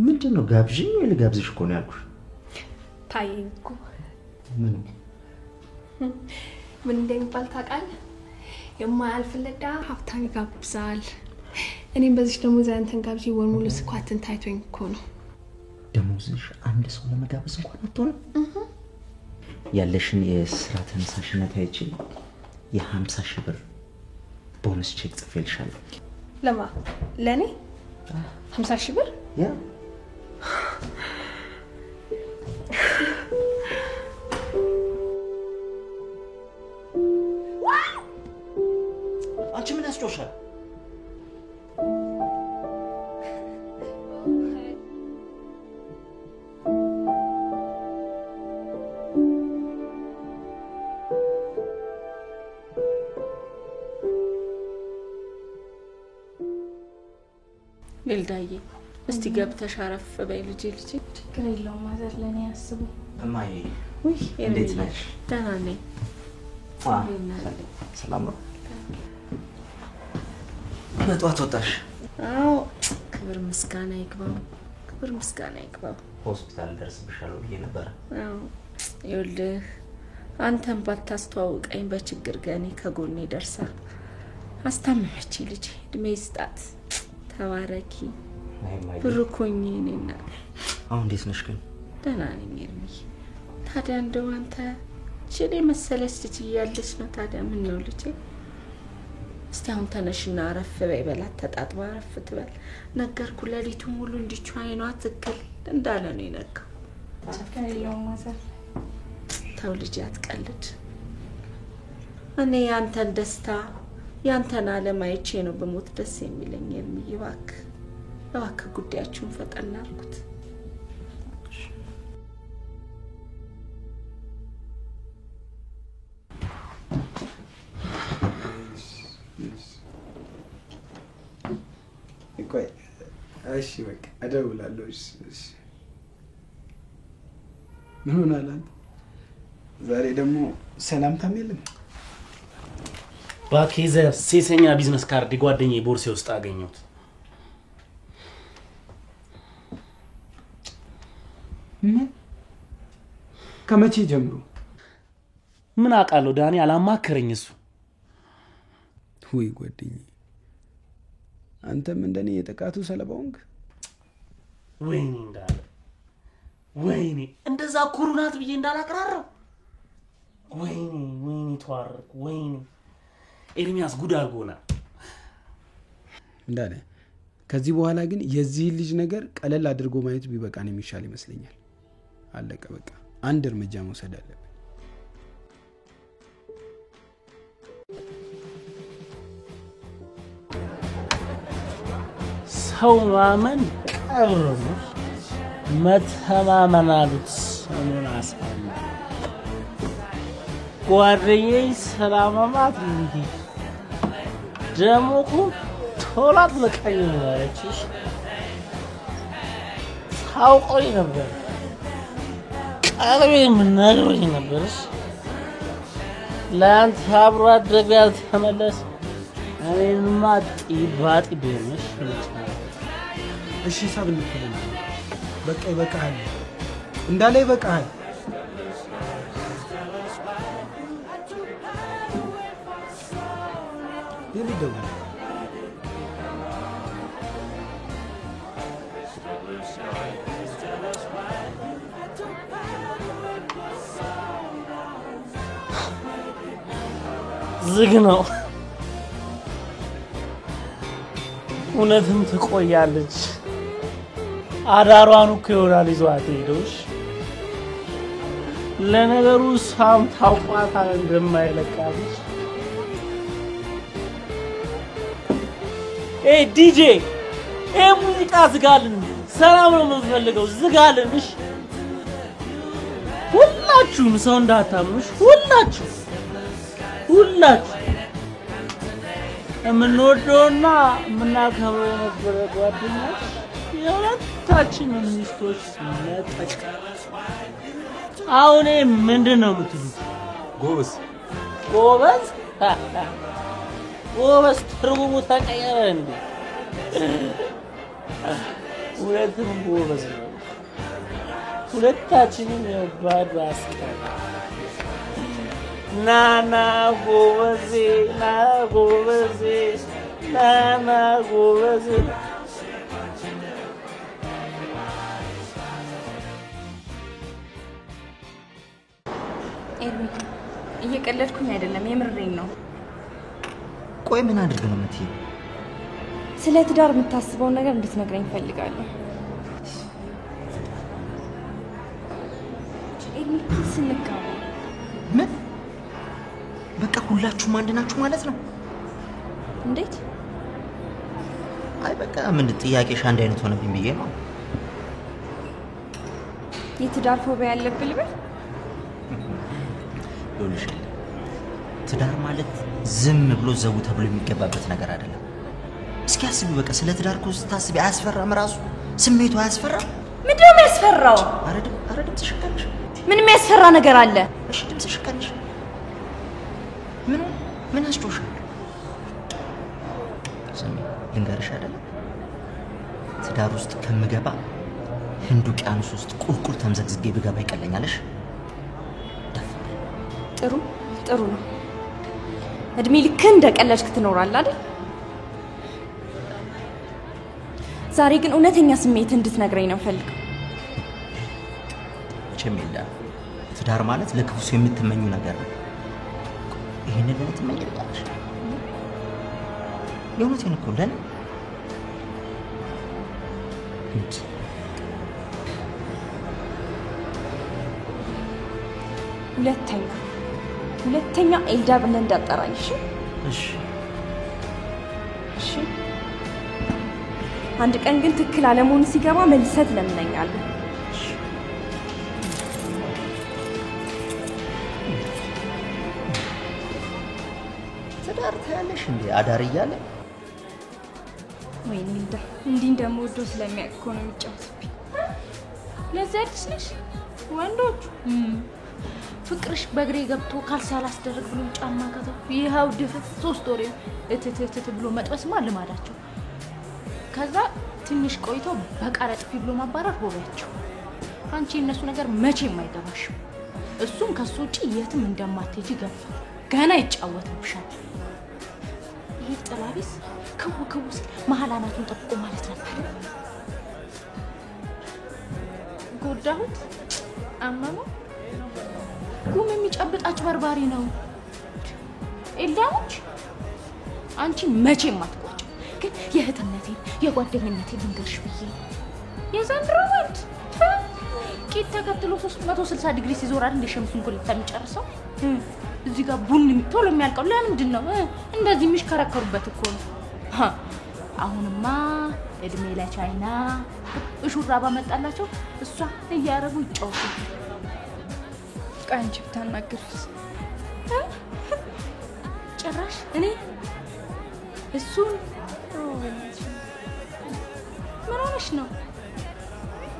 Speaker 2: ምንድነው ጋብዥኝ ወይ ልጋብዝሽ እኮ ነው ያልኩሽ?
Speaker 1: ታየኝ እኮ። ምን እንደሚባል ታውቃለህ? የማያልፍለት ሀብታም ይጋብዛል። እኔም በዚህ ደሞዝ አንተን ጋብዥ ወር ሙሉ ስኳትን ታይቶኝ እኮ ነው።
Speaker 2: ደሞዝሽ አንድ ሰው ለመጋበዝ እንኳን አትሆንም? ያለሽን የስራ ተነሳሽነት አይቼ የ50,000 ብር ቦነስ ቼክ ጽፌልሻለሁ።
Speaker 1: ለማ ለኔ 50,000 ብር?
Speaker 2: ያ አንቺ ምን ያስጮሻል?
Speaker 3: ኤልዳዬ እስቲ ገብተሽ አረፍ በይ ልጄ።
Speaker 6: ችግር የለውም ማዘር፣ ለኔ ያስቡ።
Speaker 2: እማዬ
Speaker 3: ውይ
Speaker 2: እንዴት ነሽ?
Speaker 3: ደህና ነኝ።
Speaker 2: ሰላም ነው? በጧት ወጣሽ?
Speaker 3: አዎ ክብር ምስጋና ይግባው፣ ክብር ምስጋና ይግባው።
Speaker 2: ሆስፒታል ደርስብሻለሁ ብዬ ነበር።
Speaker 3: አዎ ይኸውልህ አንተም ባታስተዋውቀኝ በችግር ገኔ ከጎኔ ደርሳ አስታመመች ልጄ። እድሜ ይስጣት። ተባረኪ ብሩኮኝ ነኝና።
Speaker 2: አሁን እንዴት ነሽ ግን?
Speaker 3: ደህና ነኝ ኤርሚ። ታዲያ እንደው አንተ ችሌ መሰለሽ ልጅ እያለች ነው። ታዲያ ምን ነው ልጄ? እስቲ አሁን ተነሽና አረፍ በይ በላት ተጣጥባ አረፍ ትበል ነገርኩ ለሊቱን ሙሉ እንዲቹ አይኗ ትክክል እንዳለ ነው የነካው
Speaker 6: ተከለለው ማዘር
Speaker 3: ተው ልጅ አትቀልድ እኔ ያንተን ደስታ ያንተን ዓለም አይቼ ነው በሞት ደስ የሚለኝ የሚይባክ እባክህ ጉዳያችሁን ፈጠን አድርጉት
Speaker 4: ቆይ እሺ በቃ አደውላለሁ እሺ ምን ሆናል ዛሬ ደግሞ ሰላምታም የለም
Speaker 5: ባኬዘ ሴሰኛ ቢዝነስ ካርድ ጓደኛዬ ቦርሴ ውስጥ አገኘሁት
Speaker 4: ምን ከመቼ ጀምሮ
Speaker 5: ምን አቃለው ዳኒ አላማከረኝ እሱ
Speaker 4: ወይ ጓደኛዬ አንተም እንደኔ የጥቃቱ ሰለባ ሆንክ
Speaker 5: ወይኔ እንዳለ ወይኔ እንደዛ ኩሩናት ብዬ እንዳላቀራረው ወይኔ ተዋረኩ ወይኔ ኤርሚያስ ጉድ አድርጎና
Speaker 4: እንዳለ ከዚህ በኋላ ግን የዚህ ልጅ ነገር ቀለል አድርጎ ማየት ቢበቃ ነው የሚሻል ይመስለኛል አለቀ በቃ አንድ እርምጃ መውሰድ አለብን
Speaker 5: ሰው ማመን ቀብር ነው መተማመን አሉት ሰሙን አሳማ ጓደኛዬ ሰላማማት እንዴ ደሞኩ ቶላት ለቀኝ ማለችሽ ታውቆኝ ነበር ቀልቤ ምናገረኝ ነበርሽ ለአንተ አብሮ አደግ ያልተመለስ እኔንማ ጢባጢ በነሽ
Speaker 4: እሺ ሂሳብ እንፈልግ በቃ ይበቃል እንዳለ ይበቃል ይልደው
Speaker 5: ዝግ ነው እውነትም ትቆያለች አዳሯን እኮ ይሆናል ይዟት ሄዶሽ ለነገሩ ሳም ታውቋታል እንደማይለቃልሽ ዲጄ ሙዚቃ ዝጋልን ሰላም ነው የምንፈልገው ዝጋልንሽ ሁላችሁም ሰው እንዳታምኑሽ ሁላችሁ የምንወደውና የምናከብረው የነበረ ጓደኛሽ የሁለታችንን ሚስቶች ነጠቅ አሁን ምንድነው የምትሉት ጎበዝ ትርጉሙ ተቀየረ እንዴ ሁለቱም ጎበዝ ነው ሁለታችንም የባድ አስቀር ናና ጎበዜ
Speaker 6: ኤርሚ እየቀለድኩኝ አይደለም የምሬን ነው
Speaker 2: ቆይ ምን አድርግ ነው የምትይው
Speaker 6: ስለ ትዳር የምታስበው ነገር እንድትነግረኝ ፈልጋለሁ ኤርሚ ስንጋባ
Speaker 2: ምን በቃ ሁላችሁም አንድ ናችሁ ማለት ነው
Speaker 6: እንዴት
Speaker 2: አይ በቃ ምን ጥያቄሽ አንድ አይነት ሆነብኝ ብዬ ነው
Speaker 6: የትዳር ፎቢያ ያለብህ ልበል
Speaker 2: ይኸውልሽ ትዳር ማለት ዝም ብሎ ዘው ተብሎ የሚገባበት ነገር አይደለም እስኪ አስቢ በቃ ስለ ትዳር እኮ ስታስቢ አያስፈራም ራሱ ስሜቱ አያስፈራም
Speaker 6: ምንድነው የሚያስፈራው
Speaker 2: አረድም ተሽከርሽ
Speaker 6: ምን የሚያስፈራ ነገር አለ
Speaker 2: እሺ ድምጽ ተሽከርሽ ምን አስጮሻል ስሚ ልንገርሽ አይደለም ትዳር ውስጥ ከምገባ ህንድ ውቅያኖስ ውስጥ ቁልቁል ተምዘግዝጌ ብገባ ይቀለኛልሽ
Speaker 6: ጥሩ ነው እድሜ ልክ እንደቀለድክ ትኖራለህ አይደል ዛሬ ግን እውነተኛ ስሜት እንድትነግረኝ ነው ፈልገው
Speaker 2: ቸሜላ ትዳር ማለት ለክፉ ሰው የምትመኙ ነገር ነው ይሄንን ነው የምትመኝልሽ የእውነቴን እኮ ለኔ እንት
Speaker 6: ሁለተኛ ኤልዳ ብለህ እንዳጠራኝ እሺ? እሺ። አንድ ቀን ግን ትክክል አለመሆኑ ሲገባ መልሰህ ትለምነኛለህ።
Speaker 2: ትዳር ታያለሽ እንዴ አዳር እያለ
Speaker 6: ወይኔ ኤልዳ እንዲህ እንደምወደው ስለሚያውቅ እኮ ነው የሚጫወትብኝ።
Speaker 3: ለዛ አዲስ ነሽ ወንዶች ፍቅርሽ በእግሬ ገብቶ ካልሲ አላስደረግ ብሎ ጫማ ከተው ይኸው ድፍት 3 ወር እትትት ብሎ መጥበስማ ልማዳቸው። ከዛ ትንሽ ቆይቶ በቃረ ጥፊ ብሎ ማባረር ሆበያቸው። አንቺ እነሱ ነገር መቼም አይገባሽም። እሱም ከሱ ውጪ የትም እንደማትሄጂ ገፋ ገና ይጫወትብሻል። ይሄ ጥላቢስ ክው ሲል መሀል አናቱን ጠብቆ ማለት ነበር። ጎዳሁት አመመው ጉም የሚጨብጥ አጭበርባሪ ነው። ኤልዳዎች አንቺ መቼም አትቆጭ። ግን የእህትነቴን የጓደኝነቴን ልንገርሽ ብዬ የዘንድሮ ወንድ ቂጥ ተከትሎ 360 ዲግሪ ሲዞራል እንደ ሸምሱን ኮሌታ የሚጨርሰው እዚህ ጋር ቡን ቶሎ የሚያልቀው ለምንድን ነው? እንደዚህ የሚሽከረከሩበት እኮ ነው። አሁንማ እድሜ ለቻይና ሹራባ መጣላቸው እሷ እያረጉ ይጫወቱ።
Speaker 6: ቃንቺ ብታናግሩት
Speaker 3: ጭራሽ እኔ እሱን ምን ሆነሽ ነው?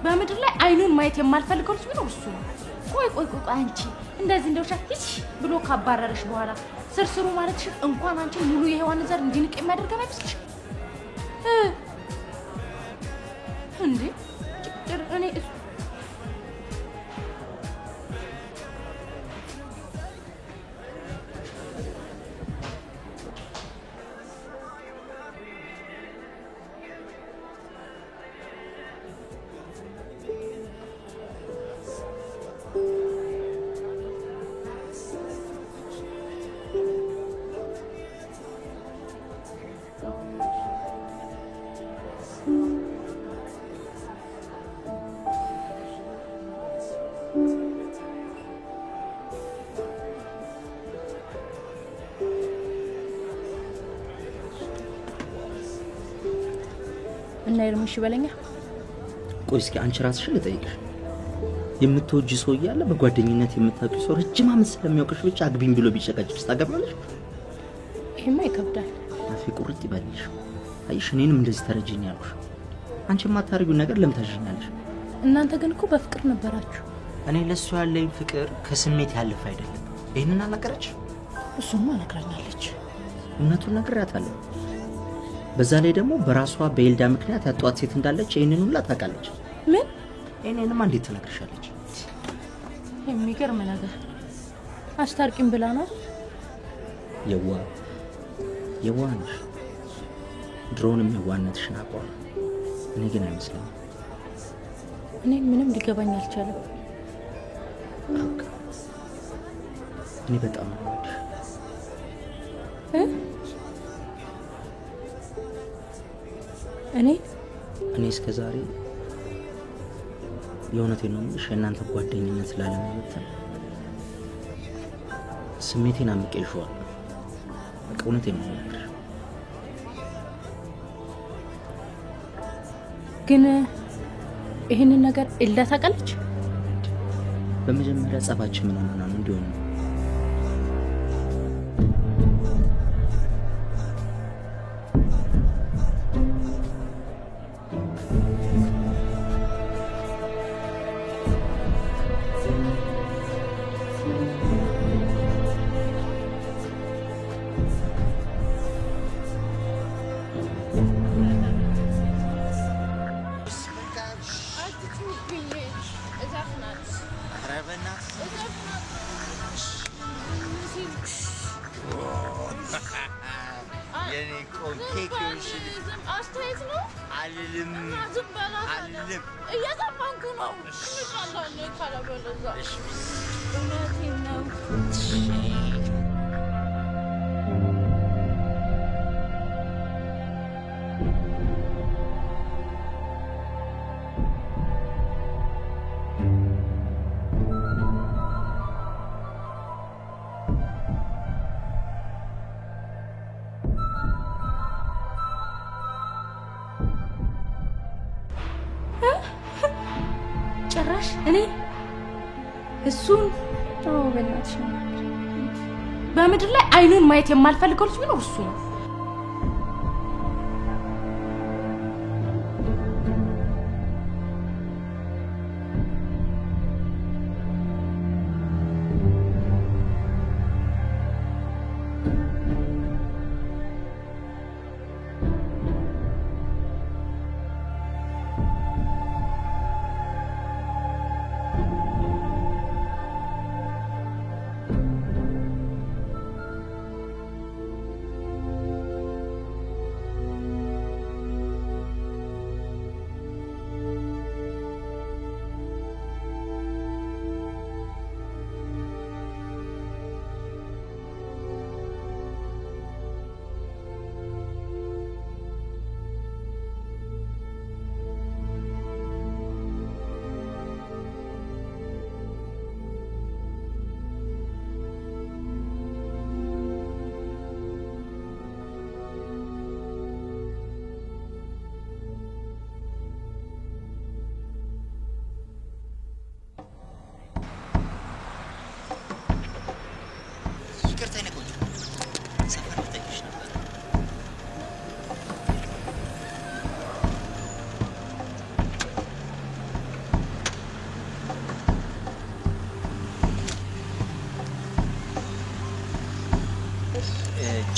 Speaker 3: በምድር ላይ አይኑን ማየት የማልፈልገው ልጅ ምን እሱ ነው? ቆይ አንቺ እንደዚህ እንደውሻ እሺ ብሎ ካባረረሽ በኋላ ስርስሩ ማለትሽ እንኳን አንቺ ሙሉ የሔዋን ዘር እንዲንቅ የሚያደርግ አይመስልሽ እንዴ? እኔ እና ይርምሽ በለኛ።
Speaker 2: ቆይ እስኪ አንቺ ራስሽን ልጠይቅሽ። የምትወጂ ሰው እያለ በጓደኝነት የምታውቂው ሰው ረጅም ዓመት ስለሚያውቅሽ ብቻ አግቢኝ ብሎ ቢጨቀጭቅሽ ታገቢያለሽ?
Speaker 3: ይሄማ ይከብዳል።
Speaker 2: አፌ ቁርጥ ይበልሽ። አይሽ እኔንም እንደዚህ ተረጅኝ ያልኩሽ። አንቺ የማታረጊው ነገር ለምን ታጅኛለሽ?
Speaker 3: እናንተ ግን እኮ በፍቅር ነበራችሁ።
Speaker 2: እኔ ለሱ ያለኝ ፍቅር ከስሜት ያለፈ አይደለም። ይሄንን አላቀረች?
Speaker 3: እሱማ ነግራኛለች።
Speaker 2: እውነቱን ነግራታለሁ። በዛ ላይ ደግሞ በራሷ በኤልዳ ምክንያት ያጧት ሴት እንዳለች ይሄንን ሁላ ታውቃለች።
Speaker 3: ምን?
Speaker 2: እኔንማ እንዴት ትነግርሻለች?
Speaker 3: የሚገርም ነገር። አስታርቂም ብላ ነው? የዋንሽ ድሮንም የዋነትሽን አውቀዋለሁ። እኔ ግን አይመስለኝም። እኔ ምንም ሊገባኝ አልቻለም።
Speaker 2: እኔ በጣም ነው እኔ እስከዛሬ የእውነቴን ነው የምልሽ የእናንተ ጓደኝነት ስላለመበተን ስሜቴን አምቄሽዋለሁ። በቃ እውነቴን ነው የምልሽ።
Speaker 3: ግን ይሄንን ነገር ኤልዳ ታውቃለች?
Speaker 2: በመጀመሪያ ጸባችን ምን ሆነና ነው እንዲሆን ነው?
Speaker 6: እኔ እሱን በእናትሽ በምድር ላይ አይኑን ማየት የማልፈልገው ልጅ ቢኖር እሱ ነው።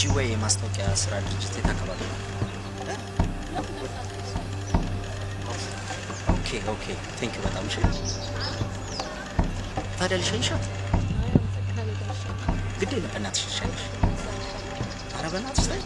Speaker 2: ጂዌይ ማስታወቂያ ስራ ድርጅት የታከባለ ነው። ኦኬ ቴንክ ዩ በጣም እሺ። ታዲያ ልሸኝሻት? ግድ የለም በእናትሽ ልሸኝሽ። ኧረ በእናትሽ ተይ።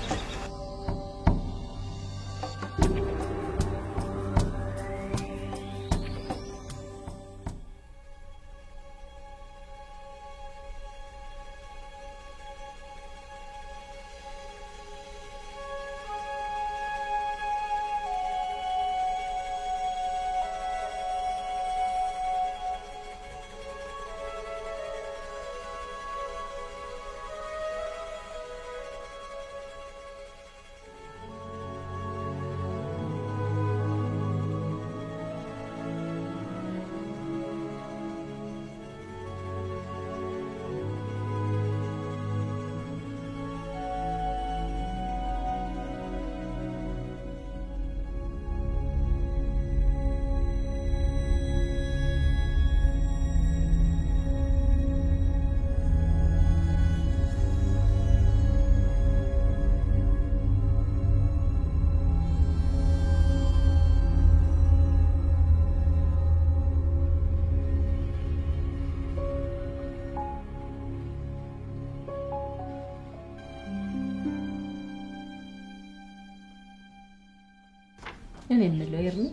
Speaker 3: እኔ የምለው ኤርሚ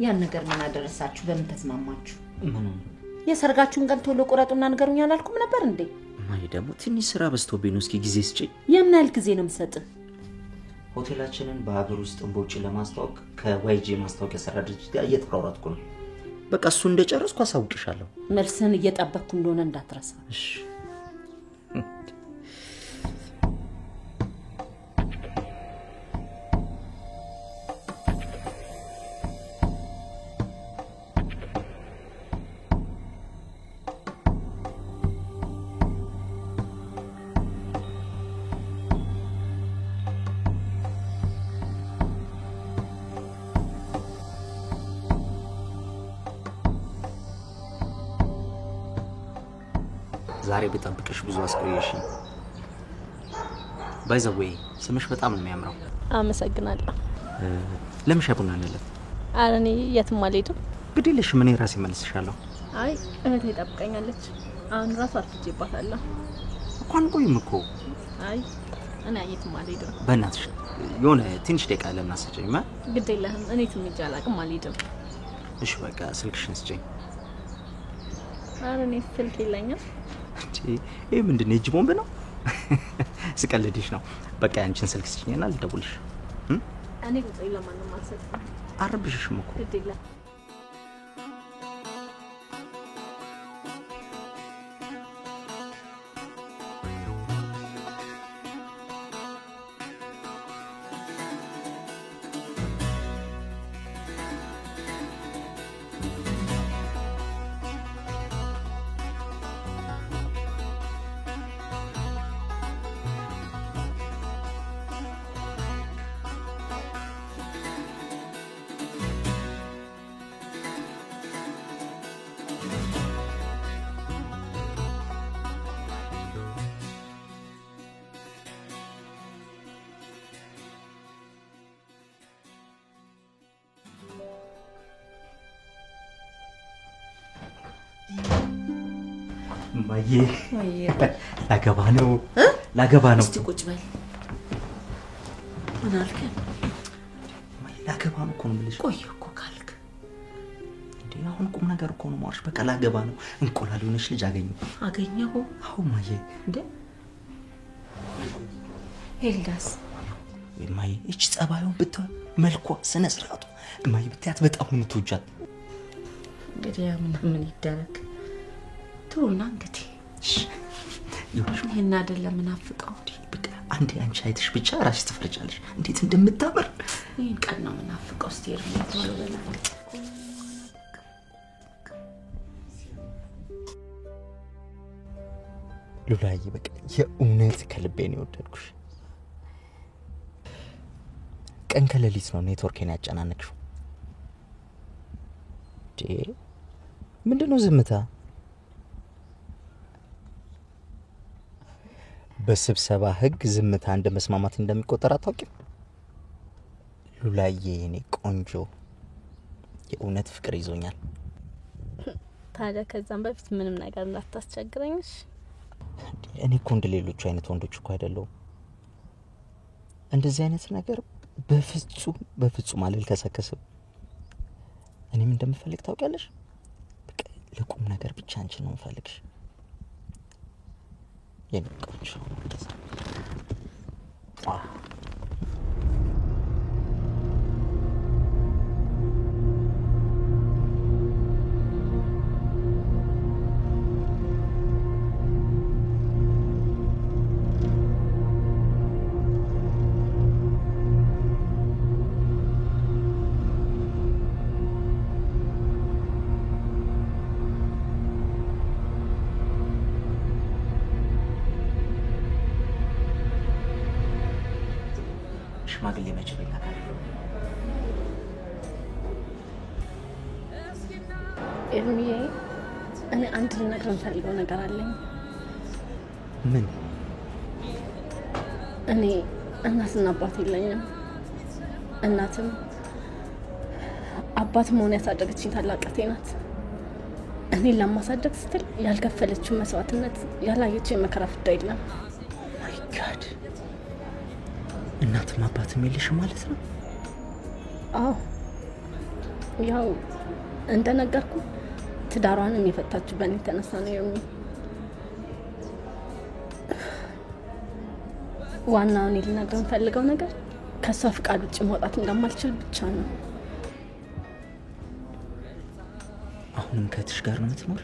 Speaker 3: ያን ነገር ምን አደረሳችሁ? በምን ተስማማችሁ?
Speaker 2: ምን
Speaker 3: የሰርጋችሁን ቀን ቶሎ ቁረጡና ንገሩኝ አላልኩም ነበር እንዴ?
Speaker 2: ማይ ደግሞ ትንሽ ስራ በዝቶብኝ ነው። እስኪ ጊዜ ስጪኝ።
Speaker 3: የምን ያህል ጊዜ ነው የምሰጥህ?
Speaker 2: ሆቴላችንን በሀገር ውስጥ በውጭ ለማስተዋወቅ ከዋይጂ ማስታወቂያ ስራ ድርጅት ጋር እየተሯሯጥኩ ነው። በቃ እሱ እንደጨረስኩ አሳውቅሻለሁ።
Speaker 3: መልስን እየጠበቅኩ እንደሆነ እንዳትረሳ
Speaker 2: እሺ። ዛሬ በጠብቅሽ ብዙ አስቆየሽኝ። ባይ ዘ ዌይ ስምሽ በጣም ነው የሚያምረው።
Speaker 7: አመሰግናለሁ።
Speaker 2: ለምን ሻይ ቡና አንልም?
Speaker 7: ኧረ እኔ የትም አልሄድም።
Speaker 2: ግዴለሽ ምን ራሴ መልስሻለሁ።
Speaker 7: አይ እህቴ ጠብቀኛለች። አሁን ራሱ አትጄባታለሁ።
Speaker 2: እንኳን ቆይም እኮ።
Speaker 7: አይ እኔ የትም አልሄድም።
Speaker 2: በእናትሽ የሆነ ትንሽ ደቂቃ ለምን አሰጨኝማ?
Speaker 7: ግድ የለህም። እኔ የትም ሂጅ አላውቅም፣ አልሄድም።
Speaker 2: እሺ በቃ ስልክሽን ስጪኝ።
Speaker 7: ኧረ እኔ ስልክ የለኝም።
Speaker 2: ይሄ ምንድን ነው? እጅ ቦምብ ነው? ስቀልድሽ ነው። በቃ አንቺን ስልክ ስጪኝና ልደውልሽ።
Speaker 7: እኔ ቁጥሬ ለማንም አልሰጥም።
Speaker 2: አረብሽሽም እኮ።
Speaker 7: ግድ የለህም።
Speaker 2: እማዬ ላገባ ነው
Speaker 3: እስቲ ቁጭ በል ምን አልከኝ
Speaker 2: እማዬ ላገባ ነው እኮ ነው የምልሽ
Speaker 3: ቆይ እኮ ካልክ
Speaker 2: እንዴ አሁን ቁም ነገር እኮ ነው ማርሽ በቃ ላገባ ነው እንቁላል ሆነሽ ልጅ አገኘሁ
Speaker 3: አዎ
Speaker 2: እማዬ
Speaker 3: እንዴ ሄልዳስ
Speaker 2: እማዬ እቺ ጸባዩን ብታይ መልኳ ስነ ስርዓቱ እማዬ ብታያት በጣም ነው የምትወጃት
Speaker 3: እንግዲህ ምን ይደረግ ተውና እንግዲህ ይሄን አይደለም ምናፍቀው
Speaker 2: በቃ አንዴ አንቺ አይተሽ ብቻ ራስሽ ትፈርጃለሽ እንዴት እንደምታምር
Speaker 3: ይሄን ቀን ነው ምናፍቀው ስቴር ነው በላ
Speaker 2: ሉላዬ በቃ የእውነት ከልቤ ነው የወደድኩሽ ቀን ከሌሊት ነው ኔትወርኬን ያጨናነቅሽው ምንድነው ዝምታ በስብሰባ ህግ ዝምታ እንደ መስማማት እንደሚቆጠር አታውቂም ሉላዬ የኔ ቆንጆ የእውነት ፍቅር ይዞኛል
Speaker 7: ታዲያ ከዛም በፊት ምንም ነገር እንዳታስቸግረኝሽ
Speaker 2: እኔ እኮ እንደ ሌሎቹ አይነት ወንዶች እኮ አይደለሁም እንደዚህ አይነት ነገር በፍጹም አልልከሰከስም እኔም እንደምፈልግ ታውቂያለሽ በቃ ለቁም ነገር ብቻ አንቺ ነው የምፈልግሽ የኔ ቆንጆ ሽማግሌ መቼ ይላካል
Speaker 7: ኤርሚዬ እኔ አንድ ልነግርህ ፈልገው ነገር አለኝ
Speaker 2: ምን
Speaker 7: እኔ እናትና አባት የለኝም እናትም አባትም ሆነ ያሳደገችኝ ታላቅቴ ናት እኔን ለማሳደግ ስትል ያልከፈለችው መስዋዕትነት ያላየችው የመከራ ፍዳ የለም
Speaker 2: ማይ ጋድ እናትም አባትም የለሽም ማለት ነው
Speaker 7: አዎ ያው እንደነገርኩ ትዳሯንም የፈታችው በእኔ ተነሳ ነው የሚ ዋናው እኔ ልነግርህ ፈልገው ነገር ከሷ ፍቃድ ውጭ መውጣት እንደማልችል ብቻ ነው
Speaker 2: አሁንም ከትሽ ጋር ነው የምትኖር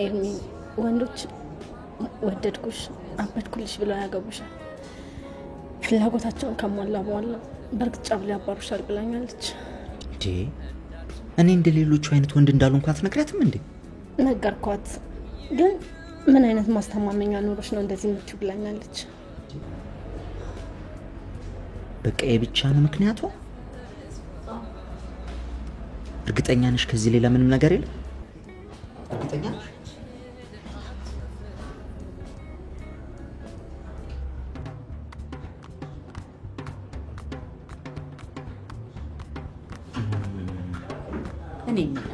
Speaker 7: ኤርሚ ወንዶች ወደድኩሽ አበድኩልሽ ብለው ያገቡሻል ፍላጎታቸውን ከሟላ በኋላ በርግጫ ብለው ያባሩሻል ብላኛለች
Speaker 2: እንዴ እኔ እንደ ሌሎቹ አይነት ወንድ እንዳልሆንኩ አትነግሪያትም እንዴ
Speaker 7: ነገርኳት ግን ምን አይነት ማስተማመኛ ኖሮሽ ነው እንደዚህ የምትይው ብላኛለች
Speaker 2: በቃ የብቻ ነው ምክንያቱ እርግጠኛ ነሽ ከዚህ ሌላ ምንም ነገር የለም እርግጠኛ ነሽ
Speaker 3: እኔ ምላ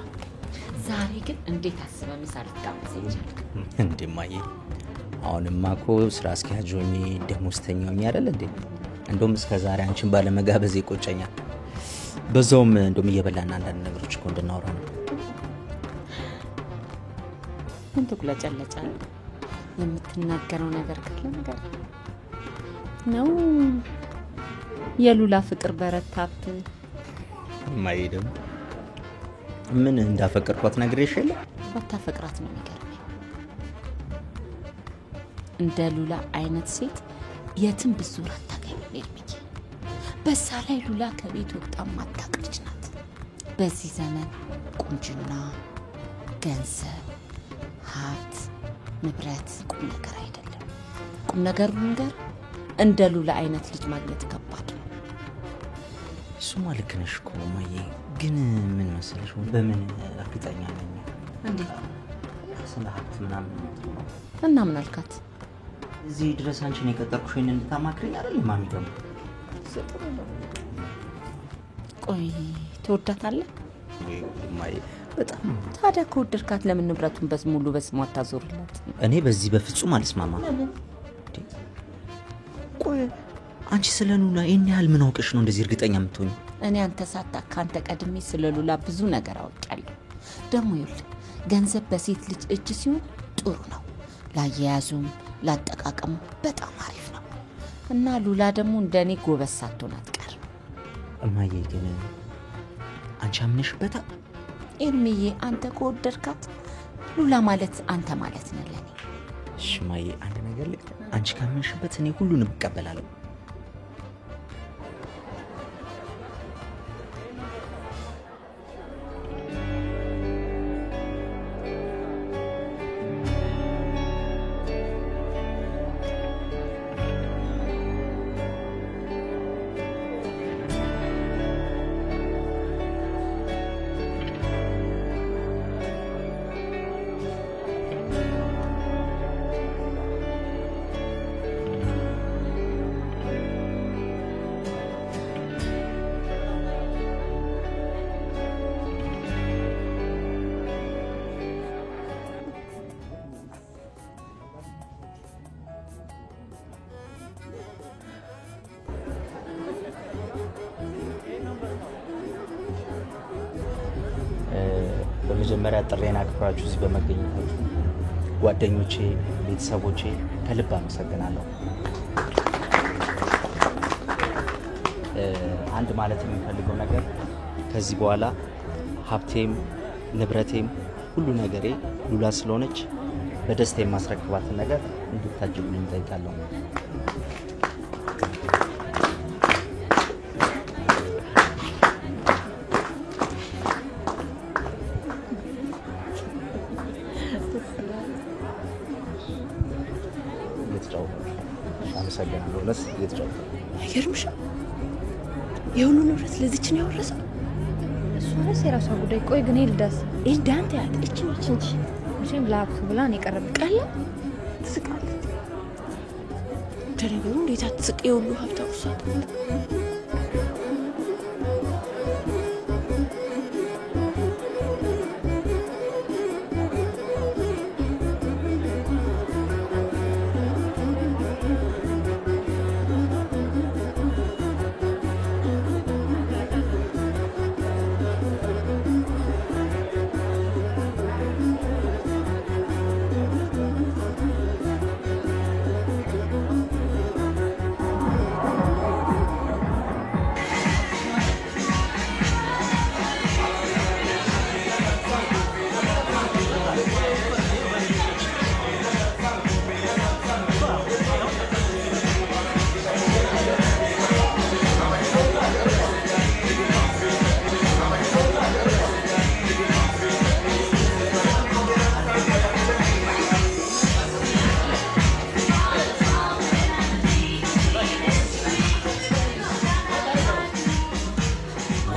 Speaker 3: ዛሬ ግን እንዴት አስበህ ምሳ ልትጋብዘኝ ቻልክ
Speaker 2: እንዴ ማዬ አሁንማ እኮ ስራ አስኪያጅ ሆኜ ደሞዝተኛ ሆኜ አይደል እንዴ እንደውም እስከ ዛሬ አንቺን ባለመጋበዝ ይቆጨኛል በዛውም እንደውም እየበላን አንዳንድ ነገሮች እኮ እንድናወራ ነው
Speaker 3: ምን ትቁለጨለጫለህ የምትናገረው ነገር ካለ ነገር ነው የሉላ ፍቅር በረታብህ
Speaker 2: ማዬ ደግሞ ምን እንዳፈቀርኳት ነግሬሽ የለ
Speaker 3: ባታፈቅራት ነው የሚገርመኝ እንደ ሉላ አይነት ሴት የትም ብዙር አታገኝም ኤርሚዬ በዛ ላይ ሉላ ከቤት ወጣ ማታውቅ ልጅ ናት በዚህ ዘመን ቁንጅና ገንዘብ ሀብት ንብረት ቁም ነገር አይደለም ቁም ነገሩ ነገር እንደ ሉላ አይነት ልጅ ማግኘት ከባድ ነው
Speaker 2: እሱማ ልክ ነሽ እኮ ማዬ ግን ምን መሰለሽ በምን እርግጠኛ ነኝ
Speaker 3: እንዴ
Speaker 2: ስለ ሀብት ምናምን
Speaker 3: እና ምን አልካት
Speaker 2: እዚህ ድረስ አንቺን የቀጠርኩሽ እኔን እንድታማክሪኝ አይደል ማሚ? ደግሞ
Speaker 3: ቆይ ትወዳታለህ?
Speaker 2: ወይ ማይ በጣም
Speaker 3: ታዲያ ከወደድካት ለምን ንብረቱን በሙሉ በስሟ አታዞርላት?
Speaker 2: እኔ በዚህ በፍጹም አልስማማም። ቆይ አንቺ ስለ ሉላ ይሄን ያህል ምን አውቀሽ ነው እንደዚህ እርግጠኛ የምትሆኚ?
Speaker 3: እኔ አንተ ሳታውቅ ካንተ ቀድሜ ስለ ሉላ ብዙ ነገር አውቃለሁ። ደግሞ ይኸውልህ ገንዘብ በሴት ልጅ እጅ ሲሆን ጥሩ ነው፣ ላያያዙም ላጠቃቀሙ በጣም አሪፍ ነው። እና ሉላ ደግሞ እንደኔ ጎበዝ ሳትሆን አትቀርም።
Speaker 2: እማዬ ግን አንቺ አምነሽበታል?
Speaker 3: ኤርሚዬ አንተ ከወደድካት ሉላ ማለት አንተ ማለት ነህ ለኔ።
Speaker 2: እሺ ማዬ አንድ ነገር ልክ አንቺ ካመንሽበት እኔ ሁሉንም እቀበላለሁ። በመጀመሪያ ጥሬን አክብራችሁ እዚህ በመገኘታችሁ ጓደኞቼ፣ ቤተሰቦቼ ከልብ አመሰግናለሁ። አንድ ማለት የምፈልገው ነገር ከዚህ በኋላ ሀብቴም ንብረቴም ሁሉ ነገሬ ሉላ ስለሆነች በደስታ የማስረክባትን ነገር እንድታጅቡልኝ እጠይቃለሁ። አመሰግናለሁ። ለስ እየተጫወተ
Speaker 6: አይገርምሽም? የሁሉ ንብረት ለዚች ነው ያወረሰው።
Speaker 8: እሱ ራስ የራሷ ጉዳይ። ቆይ ግን ኤልዳስ
Speaker 6: ኤልዳንት ያት እቺ እንጂ
Speaker 8: መቼም ላብቱ ብላን የቀረበ
Speaker 6: ቀላ ትስቃለች። ደረገው እንዴት አትስቅ? የሁሉ ሀብታ ውሳት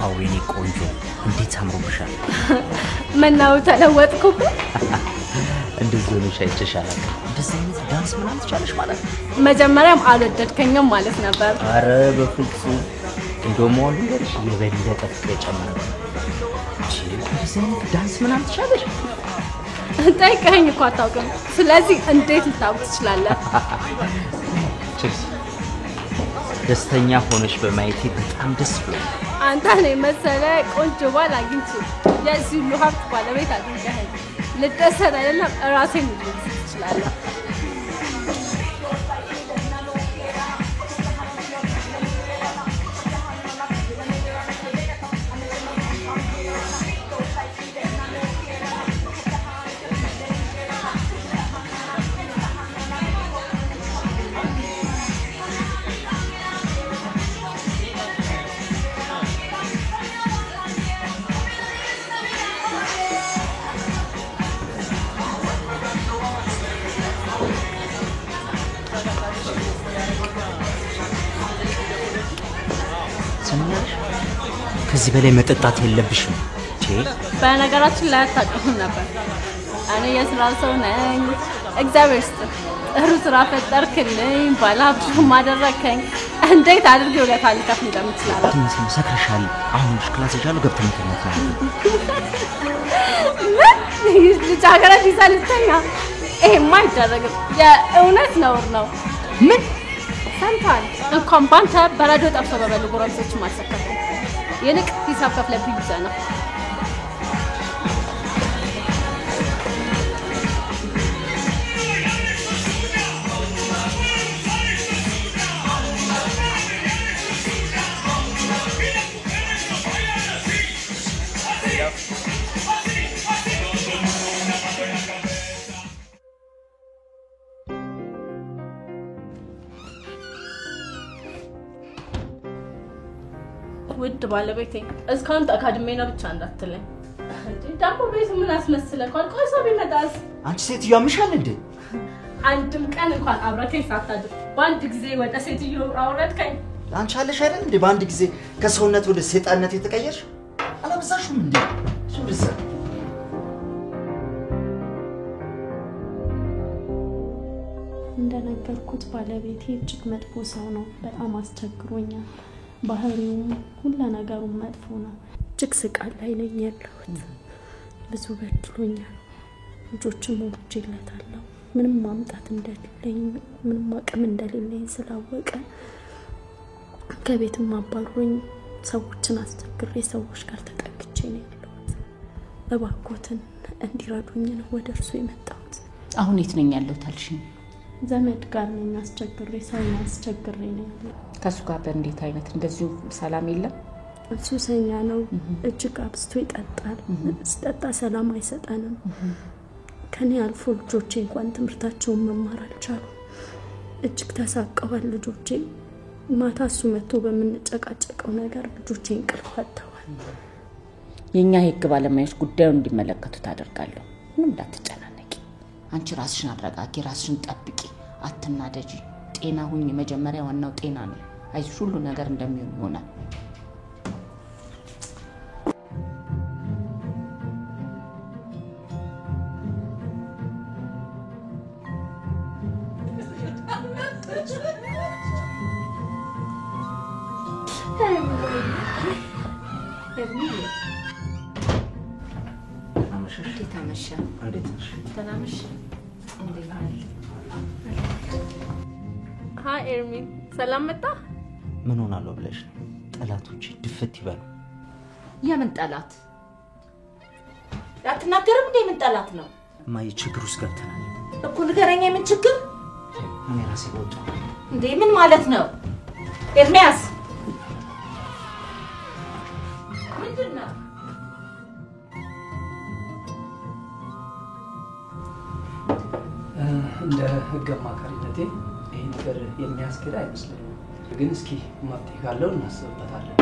Speaker 2: አውሪኒ ቆንጆ እንዴት አምሮብሻል።
Speaker 7: ምነው ተለወጥኩ?
Speaker 2: እንደዚህ ሆነሽ አይተሻል። እንደዚህ አይነት ዳንስ ምናምን ትቻለሽ ማለት ነው?
Speaker 7: መጀመሪያም አልወደድከኝም ማለት ነበር።
Speaker 2: አረ በፍጹም እንደውም ወንድ ልጅ የበለጠ ፍቅር ጨመረ። እንደዚህ አይነት ዳንስ ምናምን ትቻለሽ?
Speaker 7: ጠይቀኸኝ እኮ አታውቅም። ስለዚህ እንዴት ልታውቅ ትችላለህ?
Speaker 2: ደስተኛ ሆነሽ በማየቴ በጣም ደስ ብሎኛል።
Speaker 7: አንተ ነህ መሰለ ቆንጆ ባል አግኝቼ የዚህ ሁሉ ሀብት ባለቤት አድርገኸኝ ልደሰት አይደለም ራሴን ልጅ ትችላለህ።
Speaker 2: ከዚህ በላይ መጠጣት የለብሽም።
Speaker 7: በነገራችን ላይ አታውቅም ነበር። እኔ የስራ ሰው ነኝ። እግዚአብሔር ይስጥህ። ጥሩ ስራ ፈጠርክልኝ፣ ባለሀብት ማደረከኝ። እንዴት አድርጌ ውለታ ልከፍል እንደምችል አላውቅም።
Speaker 2: ሰክረሻል። አሁን ክላስ ይሻሉ ገብተን መተኛት ነው።
Speaker 7: ልጅ ሀገረ ዲዛልተኛ ይሄማ አይደረግም። የእውነት ነውር ነው።
Speaker 3: ምን
Speaker 7: ሰምተሃል? እንኳን ባንተ በረዶ ጠብሶ በበሉ ጎረምሶች አልሰከርኩም። ይልቅ ሂሳብ ከፍለብኝ ይዘህ ነው። ውድ ባለቤቴ እስካሁን ተካድሜ ነው ብቻ እንዳትለኝ። ደግሞ ቤት ምን አስመስለካል? ቆይ ሰው ቢመጣስ?
Speaker 2: አንቺ ሴትዮ ያምሻል እንዴ?
Speaker 7: አንድም ቀን እንኳን አብረከኝ ሳታድር በአንድ ጊዜ ወደ ሴትዮ አውረድከኝ።
Speaker 2: አንቺ አለሽ አይደል እንዴ በአንድ ጊዜ ከሰውነት ወደ ሰይጣንነት የተቀየርሽ? አላበዛሽም እንዴ? ሱብሳ
Speaker 6: እንደነገርኩት ባለቤቴ እጅግ መጥፎ ሰው ነው። በጣም አስቸግሮኛል። ባህሪውም ሁሉ ነገሩም መጥፎ ነው። እጅግ ስቃይ ላይ ነኝ ያለሁት። ብዙ በድሎኛል። ልጆችም ወልጄለታለሁ። ምንም ማምጣት እንደሌለኝ ምንም አቅም እንደሌለኝ ስላወቀ ከቤትም አባሮኝ ሰዎችን አስቸግሬ ሰዎች ጋር ተጠግቼ ነው ያለሁት። እባክዎትን እንዲረዱኝ ነው ወደ እርሱ የመጣሁት።
Speaker 3: አሁን የት ነኝ ያለሁት አልሽኝ?
Speaker 6: ዘመድ ጋር ነኝ። አስቸግሬ ሰው አስቸግሬ ነው ያለሁት።
Speaker 3: ከሱ ጋር በእንዴት አይነት እንደዚሁ ሰላም የለም?
Speaker 6: ሱሰኛ ነው። እጅግ አብዝቶ ይጠጣል። ሲጠጣ ሰላም አይሰጠንም። ከኔ አልፎ ልጆቼ እንኳን ትምህርታቸውን መማር አልቻሉም። እጅግ ተሳቀዋል ልጆቼ። ማታ እሱ መጥቶ በምንጨቃጨቀው ነገር ልጆቼ እንቅልፍ አጥተዋል።
Speaker 3: የኛ የህግ ባለሙያዎች ጉዳዩን እንዲመለከቱ ታደርጋለሁ። ምንም እንዳትጨናነቂ። አንቺ ራስሽን አረጋጊ፣ ራስሽን ጠብቂ፣ አትናደጂ። ጤና ሁኚ። መጀመሪያ ዋናው ጤና ነው። አይዞሽ፣ ሁሉ ነገር እንደሚሆን ይሆናል።
Speaker 7: ሃይ ኤርሚ፣ ሰላም መጣ?
Speaker 2: ምን ሆናለሁ ብለሽ ነው? ጠላቶች ድፍት ይበሉ።
Speaker 3: የምን ጠላት? አትናገርም እንዴ? ምን ጠላት ነው?
Speaker 2: ማይ ችግር ውስጥ ገብተናል
Speaker 3: እኮ። ንገረኝ፣ የምን ችግር?
Speaker 2: እኔ ራሴ ወጣ
Speaker 3: እንዴ? ምን ማለት ነው ኤርሚያስ? ምንድነው?
Speaker 4: እንደ ህግ አማካሪነቴ ይሄ ነገር የሚያስኬድ አይመስለኝም። ግን እስኪ መፍትሄ ካለው እናስብበታለን።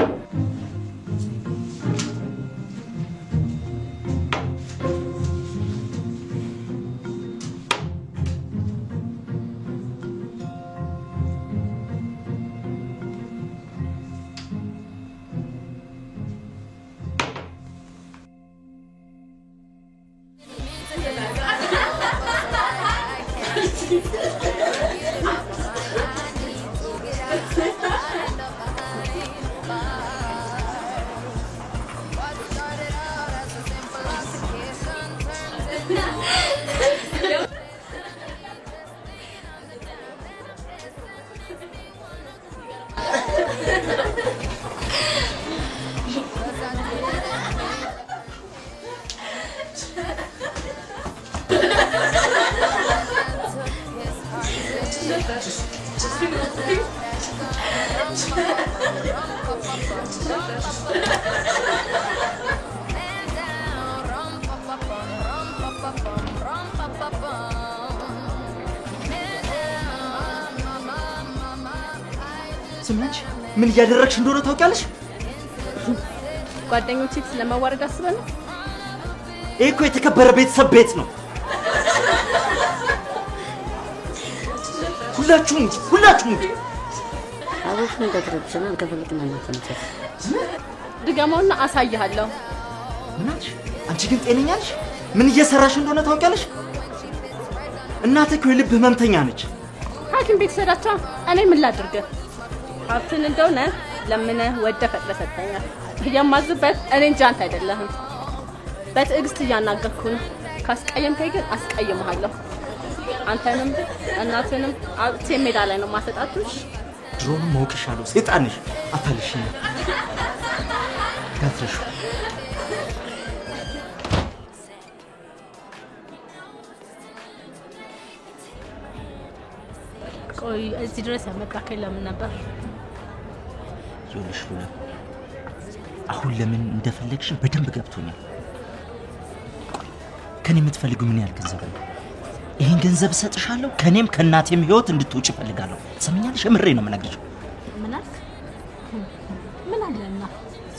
Speaker 2: ስምንች ምን እያደረግሽ እንደሆነ ታውቂያለሽ?
Speaker 7: ጓደኞቼ ስለማዋረድ አስበን ነው።
Speaker 2: ይሄ እኮ የተከበረ ቤተሰብ ቤት ነው። ሁላችሁም
Speaker 9: አቦሽ ምን ተደረግሽናል? ከፈልክ ማለት ነው።
Speaker 7: ድገመውና አሳይሃለሁ።
Speaker 2: ምን አልሽ? አንቺ ግን ጤነኛ ነሽ? ምን እየሰራሽ እንደሆነ ታውቂያለሽ? እናትህ የልብ ህመምተኛ ነች።
Speaker 7: ሐኪም ቤት ሰዳቸው እኔ ምን ላድርግ? ሀብትን እንደሆነ ለምነ ወደ ፈቅደ ሰጠኛል። የማዝበት እኔ እንጂ አንተ አይደለህም። በትዕግስት እያናገርኩ ነው። ካስቀየምከኝ ግን አስቀይምሃለሁ። አንተንም እናትንም አጥቼ ሜዳ ላይ ነው ማሰጣቱሽ።
Speaker 2: ድሮን ሞቅሻለሁ። ሰይጣን ነሽ። አታልሽኝ። ጋትረሽ
Speaker 7: ቆይ እዚህ ድረስ ያመጣከኝ ለምን ነበር?
Speaker 2: ይኸውልሽ ሉላ፣ አሁን ለምን እንደፈለግሽ በደንብ ገብቶኛል። ከኔ የምትፈልጊው ምን ያህል ገንዘብ ነው? ይሄን ገንዘብ ሰጥሻለሁ፣ ከኔም ከናቴም ህይወት እንድትወጪ ፈልጋለሁ። ሰምኛለሽ? ምሬ ነው የምነግርሽ።
Speaker 7: ምን አልክ? ምን አለና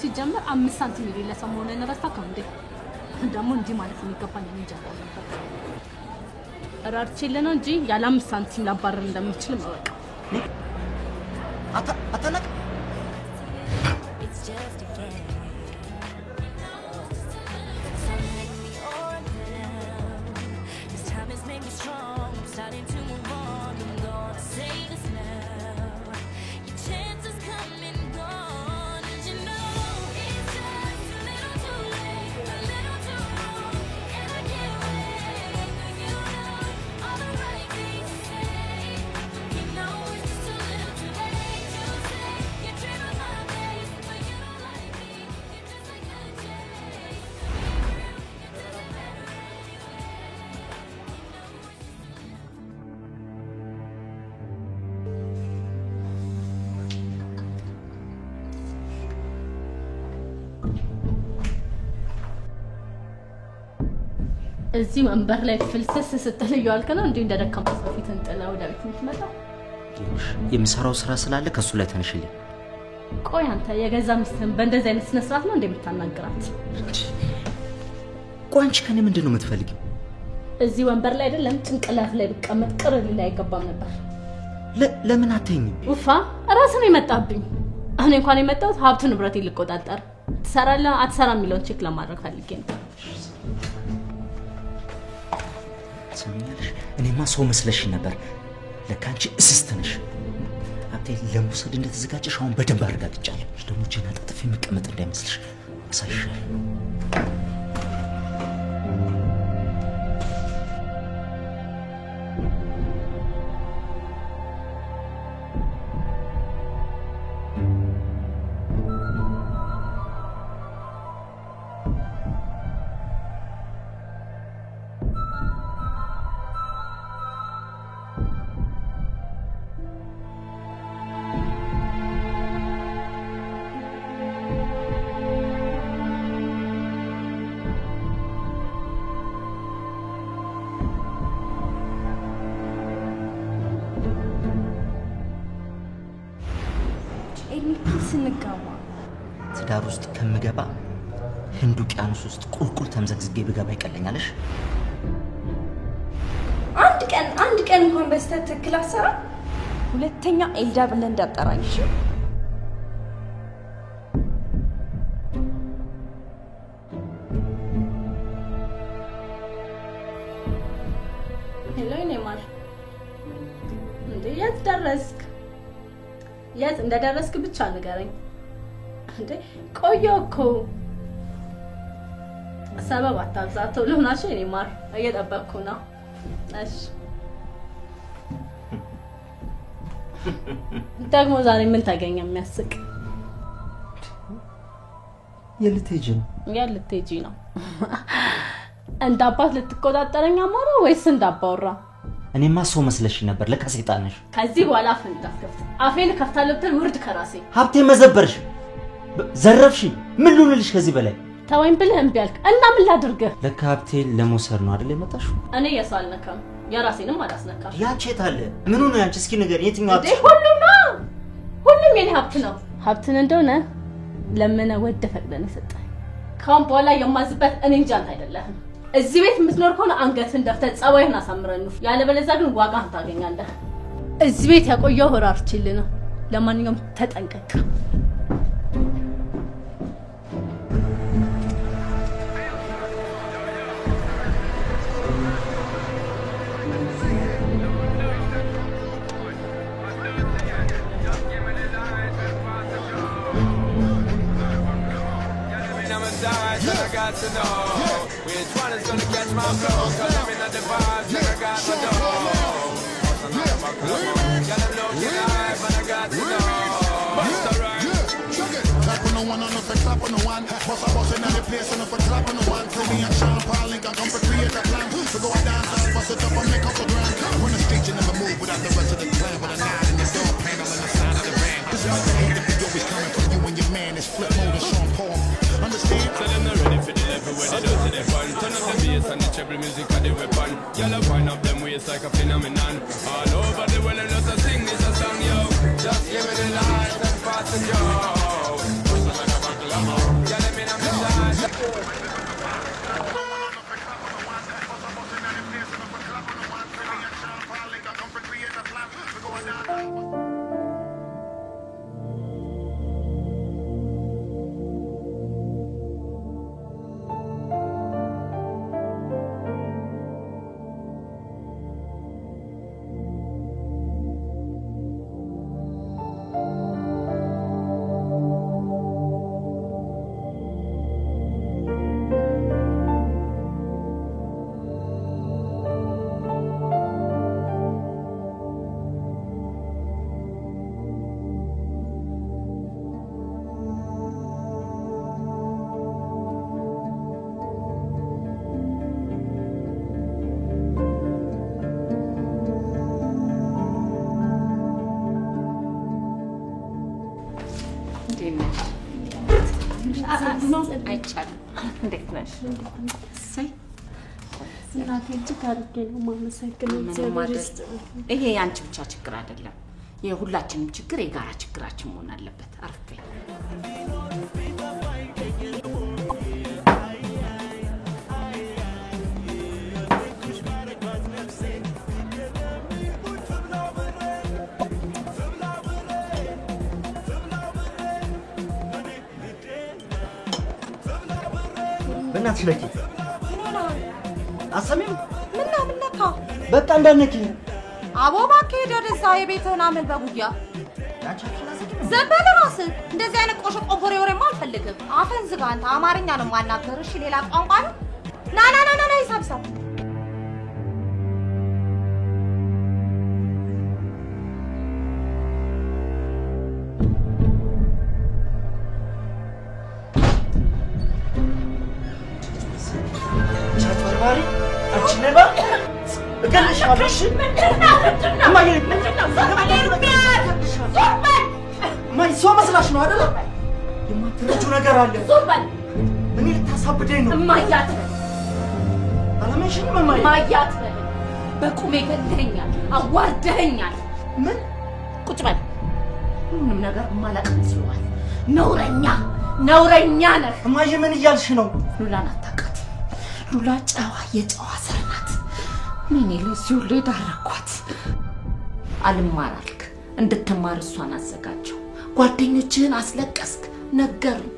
Speaker 7: ሲጀመር 5 ሳንቲም የሌለ ሰው መሆኔን ረሳከው እንዴ? ደግሞ እንዲህ ማለት የሚገባኝ እኔ እንጃ ነበር። ራርቼለ ነው እንጂ ያለ 5 ሳንቲም ላባረር እንደምችል ማወቅ
Speaker 2: አታነቅ
Speaker 7: እዚህ ወንበር ላይ ፍልስስ ስትል ይዋልከ ነው እንዴ? እንደደከማ ሰው ፊት እንጥላ ወደ ቤት የምትመጣው?
Speaker 2: የምሰራው ስራ ስላለ ከሱ ላይ ተነሽልኝ።
Speaker 7: ቆይ አንተ የገዛ ሚስትህን በእንደዚህ አይነት ስነ ስርዓት ነው እንደምታናግራት?
Speaker 2: ቆይ አንቺ ከኔ ምንድን ነው የምትፈልጊው?
Speaker 7: እዚህ ወንበር ላይ አይደለም ጭንቅላት ላይ ብቀመጥ ቅር ሊል አይገባም ነበር።
Speaker 2: ለምን አትይኝም?
Speaker 7: ውፋ ራስን የመጣብኝ። እኔ እንኳን የመጣሁት ሀብት ንብረት ይልቆጣጣር ትሰራለህ አትሰራም የሚለውን ቼክ ለማድረግ ፈልጌ ነው።
Speaker 2: ሰምኛለሽ? እኔማ ሰው መስለሽ ነበር። ለካ አንቺ እስስት ነሽ። ሀብቴ ለመውሰድ እንደተዘጋጀሽ አሁን በደንብ አረጋግጫለሁ። ደግሞ ጀና ተጥፊ መቀመጥ እንዳይመስልሽ አሳይሻለሁ። ትዳር ውስጥ ከምገባ ህንድ ውቅያኖስ ውስጥ ቁልቁል ተምዘግዝጌ ብገባ ይቀለኛልሽ።
Speaker 10: አንድ ቀን እንኳን በስተት ትክክል አሰራ ሁለተኛ ኤልዳ ብለህ እንዳጠራኝ እሺ?
Speaker 7: ሄሎ ኔማር፣ እንዴ የት ደረስክ? የት እንደደረስክ ብቻ ንገረኝ። እንዴ ቆየሁ እኮ። ሰበብ አታብዛ። ቶሎ ናሽ ኔማር፣ እየጠበቅኩ ነው። እሺ ደግሞ ዛሬ ምን ታገኘ የሚያስቅ?
Speaker 2: የልትሄጂ ነው?
Speaker 7: የልትሄጂ ነው? እንደ አባት ልትቆጣጠረኝ አማራ ወይስ እንዳባወራ?
Speaker 2: እኔማ ሰው መስለሽ ነበር። ለካ ሰይጣን ነሽ።
Speaker 7: ከዚህ በኋላ አፍን እንዳትከፍት። አፌን ከፍታለሁ ብትል ውርድ ከራሴ።
Speaker 2: ሀብቴ መዘበርሽ፣ ዘረፍሽ። ምን ልሁንልሽ ከዚህ በላይ?
Speaker 7: ተወኝ ብለህ እምቢ አልክ እና ምን ላድርግህ?
Speaker 2: ለካ ሀብቴ ለመውሰድ ነው አይደል የመጣሽው?
Speaker 7: እኔ የሰው አልነካም፣ የራሴንም አላስነካም።
Speaker 2: ያንቺ የት አለ? ምን ሆነ ያንቺ? እስኪ ንገሪኝ። የትኛው ሀብት?
Speaker 7: ሁሉም የኔ ሀብት ነው። ሀብትን እንደሆነ ለምን ወደ ፈቅደን የሰጠኝ። ካሁን በኋላ የማዝበት እኔ እንጂ አንተ አይደለህም። እዚህ ቤት የምትኖር ከሆነ አንገትህን ደፍተህ ጸባይህን አሳምረን ነው። ያለበለዚያ ግን ዋጋህን ታገኛለህ። እዚህ ቤት ያቆየው ራርችልህ ነው። ለማንኛውም ተጠንቀቅ።
Speaker 11: Which one is gonna catch my flow? Cause I'm in the vibes, like I got my dough. Got them know tonight, but I got to know. Bust a rhyme.
Speaker 12: Clap on no one, on the clap on no one. Bust a bus in the place, and if I clap on no one. See me and Sean Paul Link, I come to create a plan. So go and dance and bust it up and make up a grand. When the stage you never move without the rest of the clan. With a nine in the door panel and the sign of the band. This is the hate that we always coming from you and your man. It's flip mode and Sean Paul. Understand?
Speaker 11: So them not ready for the level where they do to the fun. Turn up the bass and the treble music of the weapon. Y'all wind up them waist like a phenomenon. All over the world and just to sing this a song, yo. Just give me the light and pass the joe.
Speaker 3: አይቻልም። እንዴት ነሽ? እሰይ
Speaker 6: እናቴ እጅግ አድርጌ ነው የማመሰግነው።
Speaker 3: ይሄ የአንቺ ብቻ ችግር አይደለም፣ የሁላችንም ችግር የጋራ ችግራችን መሆን አለበት። አርፌ
Speaker 2: በእናትሽ ለኪ አሰሚም
Speaker 10: ምን ነካ?
Speaker 2: በቃ እንዳነኪ
Speaker 10: አቦባ ከሄደ ወደዛ የቤትህን አመል በጉያ ዝም በል እራስህ። እንደዚህ አይነት ቆሾ ቆንፎሬ ወሬማ አልፈልግም። አፈን ዝጋ አንተ። አማርኛ ነው የማናገርሽ፣ ሌላ ቋንቋ ነው። ና ይሳብሳብ
Speaker 2: ሰው መስላሽ ነው አይደል? የማትረጁ ነገር አለ። እኔ ልታሳብደኝ ነው።
Speaker 3: እማያት
Speaker 2: አለመሽኝም።
Speaker 3: እማያት በቁሜ ገለኸኛል፣ አዋርደኸኛል። ምን ቁጭ በል። ሁሉንም ነገር ማላቅ መስሎሃል። ነውረኛ ነህ።
Speaker 2: እማዬ ምን እያልሽ ነው?
Speaker 3: ሉላን አታውቃት። ሉላ ጨዋ የጨዋ ስር ናት። እኔ ለዚህ ሁሉ የዳረኳት። አልማር አልክ፣ እንድትማር እሷን አዘጋጀው። ጓደኞችህን አስለቀስክ፣ ነገሩኝ።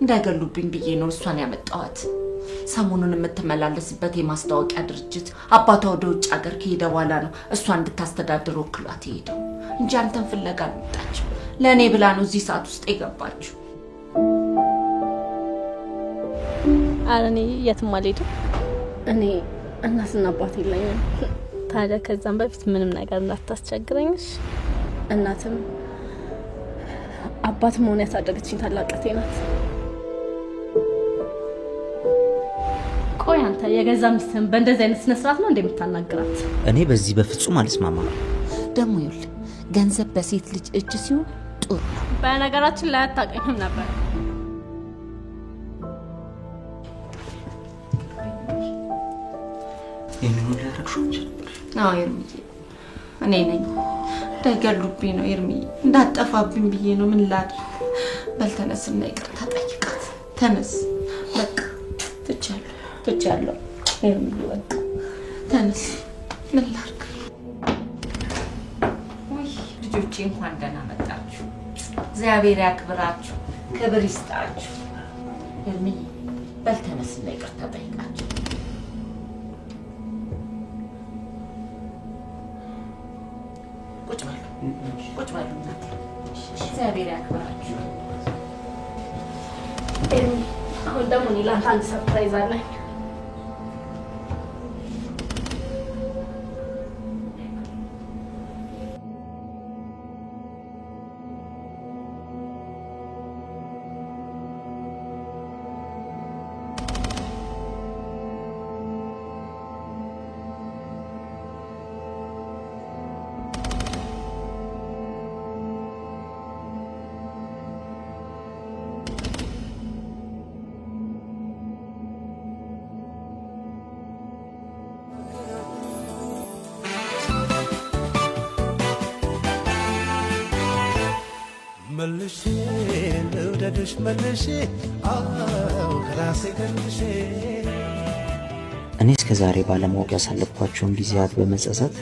Speaker 3: እንዳይገሉብኝ ብዬ ነው እሷን ያመጣኋት። ሰሞኑን የምትመላለስበት የማስታወቂያ ድርጅት አባቷ ወደ ውጭ ሀገር ከሄደ በኋላ ነው እሷን እንድታስተዳድር ወክሏት የሄደው እንጂ አንተን ፍለጋ አልመጣችም። ለእኔ ብላ ነው እዚህ ሰዓት ውስጥ የገባችው።
Speaker 7: ኧረ እኔ የትም አልሄድም። እኔ እናትና አባት የለኝም። ታዲያ ከዛም በፊት ምንም ነገር እንዳታስቸግረኝሽ። እናትም አባትም ሆነ ያሳደገችኝ ታላቅ እህቴ ናት። ቆይ አንተ የገዛ ሚስትህን በእንደዚህ አይነት ስነ ስርዓት ነው እንደምታናግራት?
Speaker 2: እኔ በዚህ በፍጹም አልስማማም።
Speaker 3: ደግሞ ይኸውልህ ገንዘብ በሴት ልጅ እጅ ሲሆን ጥሩ ነው።
Speaker 7: በነገራችን ላይ አታውቅኝም ነበር።
Speaker 2: የምን ያረክሾች?
Speaker 3: አዎ ይርምዬ፣ እኔ ነኝ። እንዳይገሉብኝ ነው ይርምዬ፣ እንዳጠፋብኝ ብዬ ነው። ምን ላድርግ? በል ተነስና ይቅርታ ጠይቃት። ተነስ በቃ። ትቻለሁ ይርምዬ፣ በቃ ተነስ። ምን ላድርግ? ውይ ልጆቼ እንኳን ደህና መጣችሁ። እግዚአብሔር ያክብራችሁ፣ ክብር ይስጣችሁ። ይርምዬ በል ተነስና ይቅርታ ጠይቃችሁ። ቁጭ በሉ እናቴ። እግዚአብሔር ያክብራችሁ።
Speaker 7: አሁን ደግሞ እኔ ላንተ አንድ ሰርፕራይዝ አለኝ።
Speaker 13: መልሼ ልውደድሽ መልሼ አው ከራሴ ገልሼ
Speaker 2: እኔ እስከ ዛሬ ባለማወቅ ያሳለፍኳቸውን ጊዜያት በመጸጸት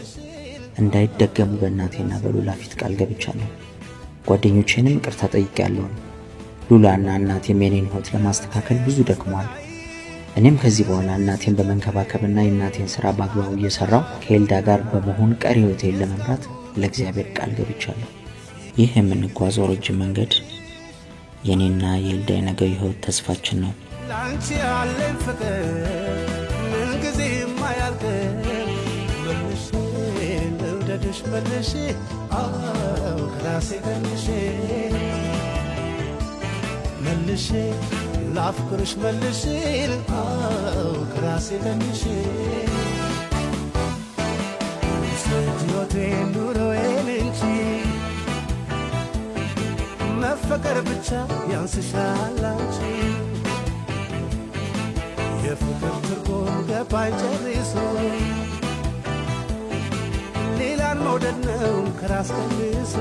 Speaker 2: እንዳይደገሙ በእናቴና በሉላ ፊት ቃል ገብቻለሁ። ጓደኞቼንም ይቅርታ ጠይቄያለሁ። ሉላና እናቴም የኔን ህይወት ለማስተካከል ብዙ ደክመዋል። እኔም ከዚህ በኋላ እናቴን በመንከባከብና የእናቴን ስራ በአግባቡ እየሰራው ከኤልዳ ጋር በመሆን ቀሪ ህይወቴን ለመምራት ለእግዚአብሔር ቃል ገብቻለሁ። ይህ የምንጓዘው ረጅም መንገድ የኔና የኤልዳ የነገው ህይወት ተስፋችን ነው።
Speaker 13: ላንቺ ያለኝ ፍቅር ምን ጊዜም አያልቅም። መልሼ ልውደድሽ መልሼ አው ከራሴ ገልሼ መልሼ ላፍቅርሽ መልሼ አው ከራሴ ገልሼ ሕይወቴን ኑሮዬን እንጂ መፈቀር ብቻ ያንስሻል አንቺ የፍቅር ትርጉም ገባኝ ጨርሶ ሌላን መውደድ ነው ከራስ ቀንሶ